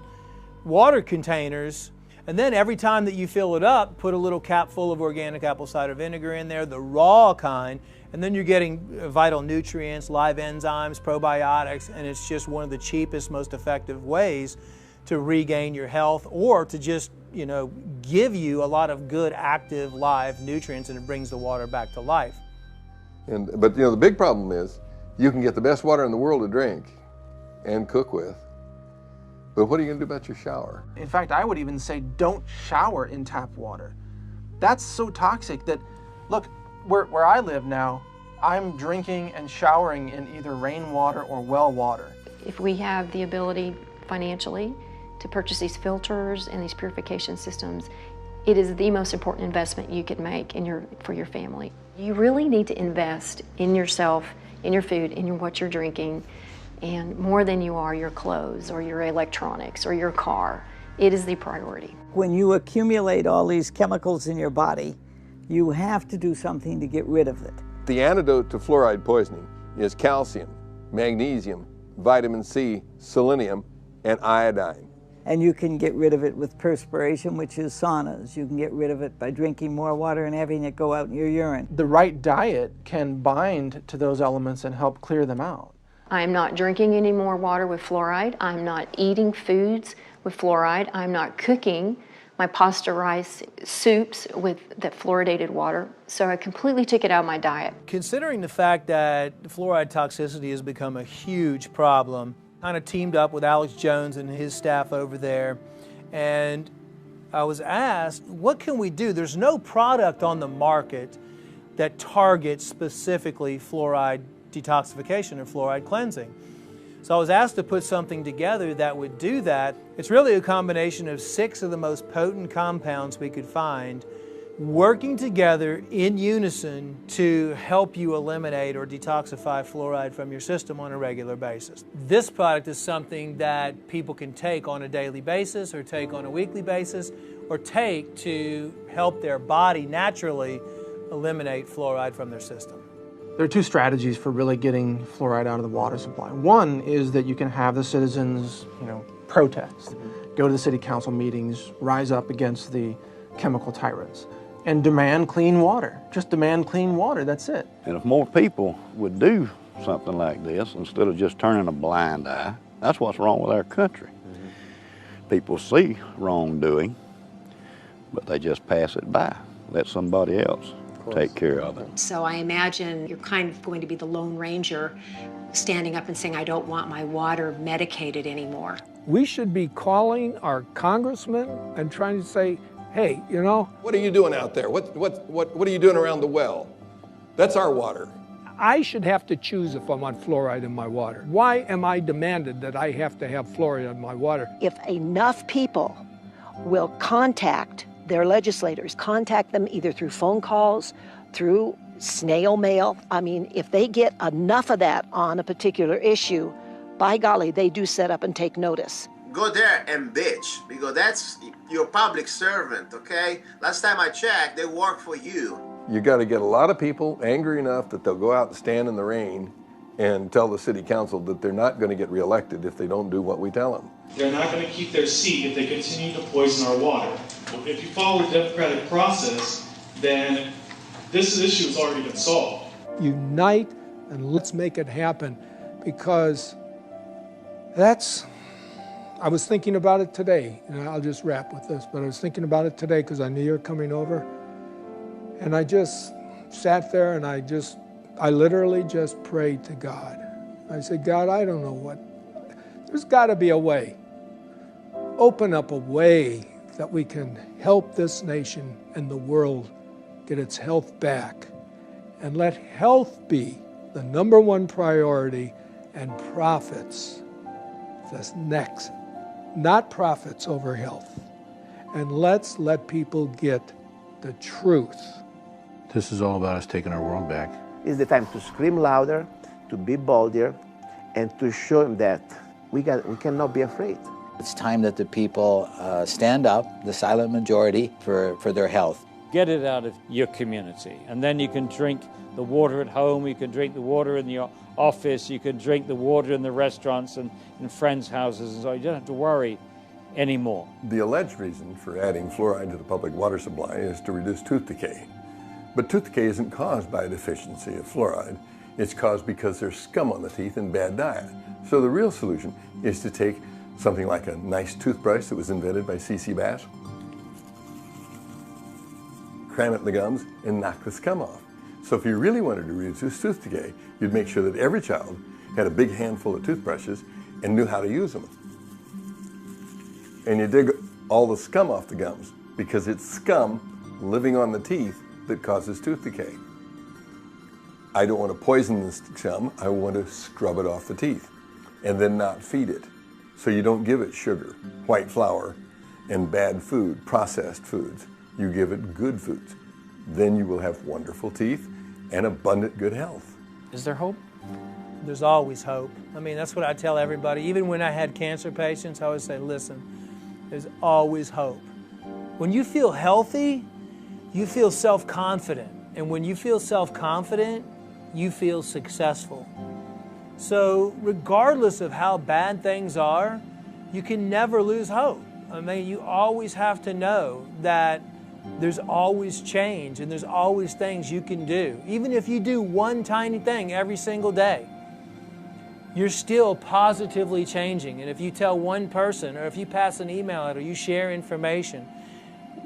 water containers. And then every time that you fill it up, put a little cap full of organic apple cider vinegar in there, the raw kind, and then you're getting vital nutrients, live enzymes, probiotics, and it's just one of the cheapest, most effective ways to regain your health, or to just, give you a lot of good, active, live nutrients, and it brings the water back to life. But the big problem is you can get the best water in the world to drink and cook with, but what are you going to do about your shower? In fact, I would even say don't shower in tap water. That's so toxic that, look, where I live now, I'm drinking and showering in either rainwater or well water. If we have the ability financially to purchase these filters and these purification systems, it is the most important investment you could make for your family. You really need to invest in yourself, in your food, in what you're drinking, and more than you are your clothes or your electronics or your car. It is the priority. When you accumulate all these chemicals in your body, you have to do something to get rid of it. The antidote to fluoride poisoning is calcium, magnesium, vitamin C, selenium, and iodine. And you can get rid of it with perspiration, which is saunas. You can get rid of it by drinking more water and having it go out in your urine. The right diet can bind to those elements and help clear them out. I'm not drinking any more water with fluoride. I'm not eating foods with fluoride. I'm not cooking my pasta rice soups with that fluoridated water. So I completely took it out of my diet. Considering the fact that fluoride toxicity has become a huge problem, kind of teamed up with Alex Jones and his staff over there, and I was asked, what can we do? There's no product on the market that targets specifically fluoride detoxification or fluoride cleansing. So I was asked to put something together that would do that. It's really a combination of 6 of the most potent compounds we could find working together in unison to help you eliminate or detoxify fluoride from your system on a regular basis. This product is something that people can take on a daily basis or take on a weekly basis or take to help their body naturally eliminate fluoride from their system. There are 2 strategies for really getting fluoride out of the water supply. One is that you can have the citizens, protest, go to the city council meetings, rise up against the chemical tyrants, and demand clean water. Just demand clean water, that's it. And if more people would do something like this, instead of just turning a blind eye, that's what's wrong with our country. People see wrongdoing, but they just pass it by, let somebody else take care of it. So I imagine you're kind of going to be the Lone Ranger standing up and saying, I don't want my water medicated anymore. We should be calling our congressmen and trying to say, hey, what are you doing out there? What are you doing around the well? That's our water. I should have to choose if I want fluoride in my water. Why am I demanded that I have to have fluoride in my water? If enough people will contact their legislators, contact them either through phone calls, through snail mail. I mean, if they get enough of that on a particular issue, by golly, they do set up and take notice. Go there and bitch, because that's your public servant, okay? Last time I checked, they work for you. You got to get a lot of people angry enough that they'll go out and stand in the rain and tell the city council that they're not going to get reelected if they don't do what we tell them. They're not going to keep their seat if they continue to poison our water. If you follow the democratic process, then this issue has already been solved. Unite and let's make it happen, because I was thinking about it today, and I'll just wrap with this, but I was thinking about it today because I knew you were coming over, and I just sat there and I literally just prayed to God. I said, God, I don't know there's got to be a way. Open up a way that we can help this nation and the world get its health back, and let health be the #1 priority and profits the next, not profits over health. And let's let people get the truth. This is all about us taking our world back. It's the time to scream louder, to be bolder, and to show them that we cannot be afraid. It's time that the people stand up, the silent majority, for their health. Get it out of your community, and then you can drink the water at home, you can drink the water in your office, you can drink the water in the restaurants and in friends' houses, and so you don't have to worry anymore. The alleged reason for adding fluoride to the public water supply is to reduce tooth decay. But tooth decay isn't caused by a deficiency of fluoride. It's caused because there's scum on the teeth and bad diet. So the real solution is to take something like a nice toothbrush that was invented by C.C. Bass, cram it in the gums, and knock the scum off. So if you really wanted to reduce tooth decay, you'd make sure that every child had a big handful of toothbrushes and knew how to use them. And you dig all the scum off the gums, because it's scum living on the teeth that causes tooth decay. I don't want to poison the scum, I want to scrub it off the teeth and then not feed it. So you don't give it sugar, white flour, and bad food, processed foods. You give it good foods. Then you will have wonderful teeth and abundant good health. Is there hope? There's always hope. I mean, that's what I tell everybody. Even when I had cancer patients, I always say, listen, there's always hope. When you feel healthy, you feel self-confident. And when you feel self-confident, you feel successful. So regardless of how bad things are, you can never lose hope. I mean, you always have to know that there's always change and there's always things you can do. Even if you do one tiny thing every single day, you're still positively changing. And if you tell one person, or if you pass an email out, or you share information,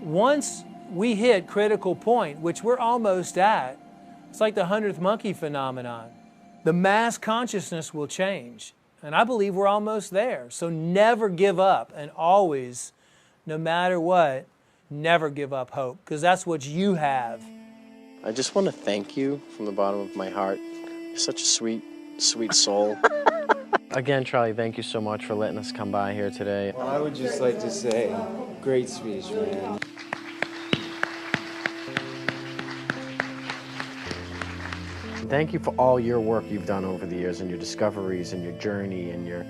once we hit critical point, which we're almost at, it's like the 100th monkey phenomenon. The mass consciousness will change. And I believe we're almost there. So never give up, and always, no matter what, never give up hope, because that's what you have. I just want to thank you from the bottom of my heart. You're such a sweet, sweet soul. Again, Charlie, thank you so much for letting us come by here today. Well, I would just like to say, great speech, man. Thank you for all your work you've done over the years, and your discoveries, and your journey, and your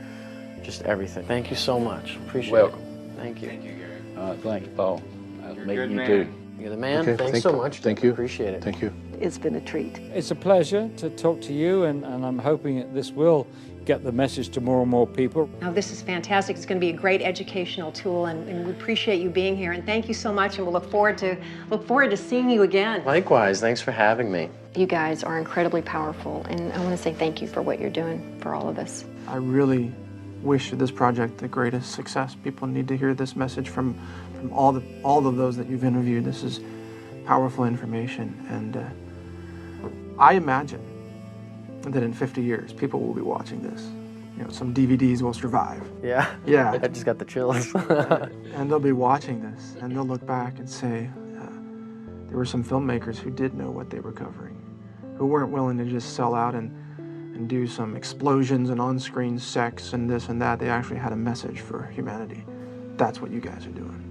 just everything. Thank you so much. Appreciate it. Thank you. Thank you, Gary. Thanks, Paul. You're a good man. You're the man. Okay, Thanks so much. Thank you. Appreciate it. Thank you. It's been a treat. It's a pleasure to talk to you, and I'm hoping that this will get the message to more and more people. Now, this is fantastic. It's going to be a great educational tool, and we appreciate you being here. And thank you so much, and we'll look forward to seeing you again. Likewise. Thanks for having me. You guys are incredibly powerful, and I want to say thank you for what you're doing for all of us. I really wish this project the greatest success. People need to hear this message from all of those that you've interviewed. This is powerful information, and I imagine that in 50 years, people will be watching this. You know, some DVDs will survive. Yeah. Yeah. I just got the chills. And they'll be watching this, and they'll look back and say, there were some filmmakers who did know what they were covering, who weren't willing to just sell out and do some explosions and on-screen sex and this and that. They actually had a message for humanity. That's what you guys are doing.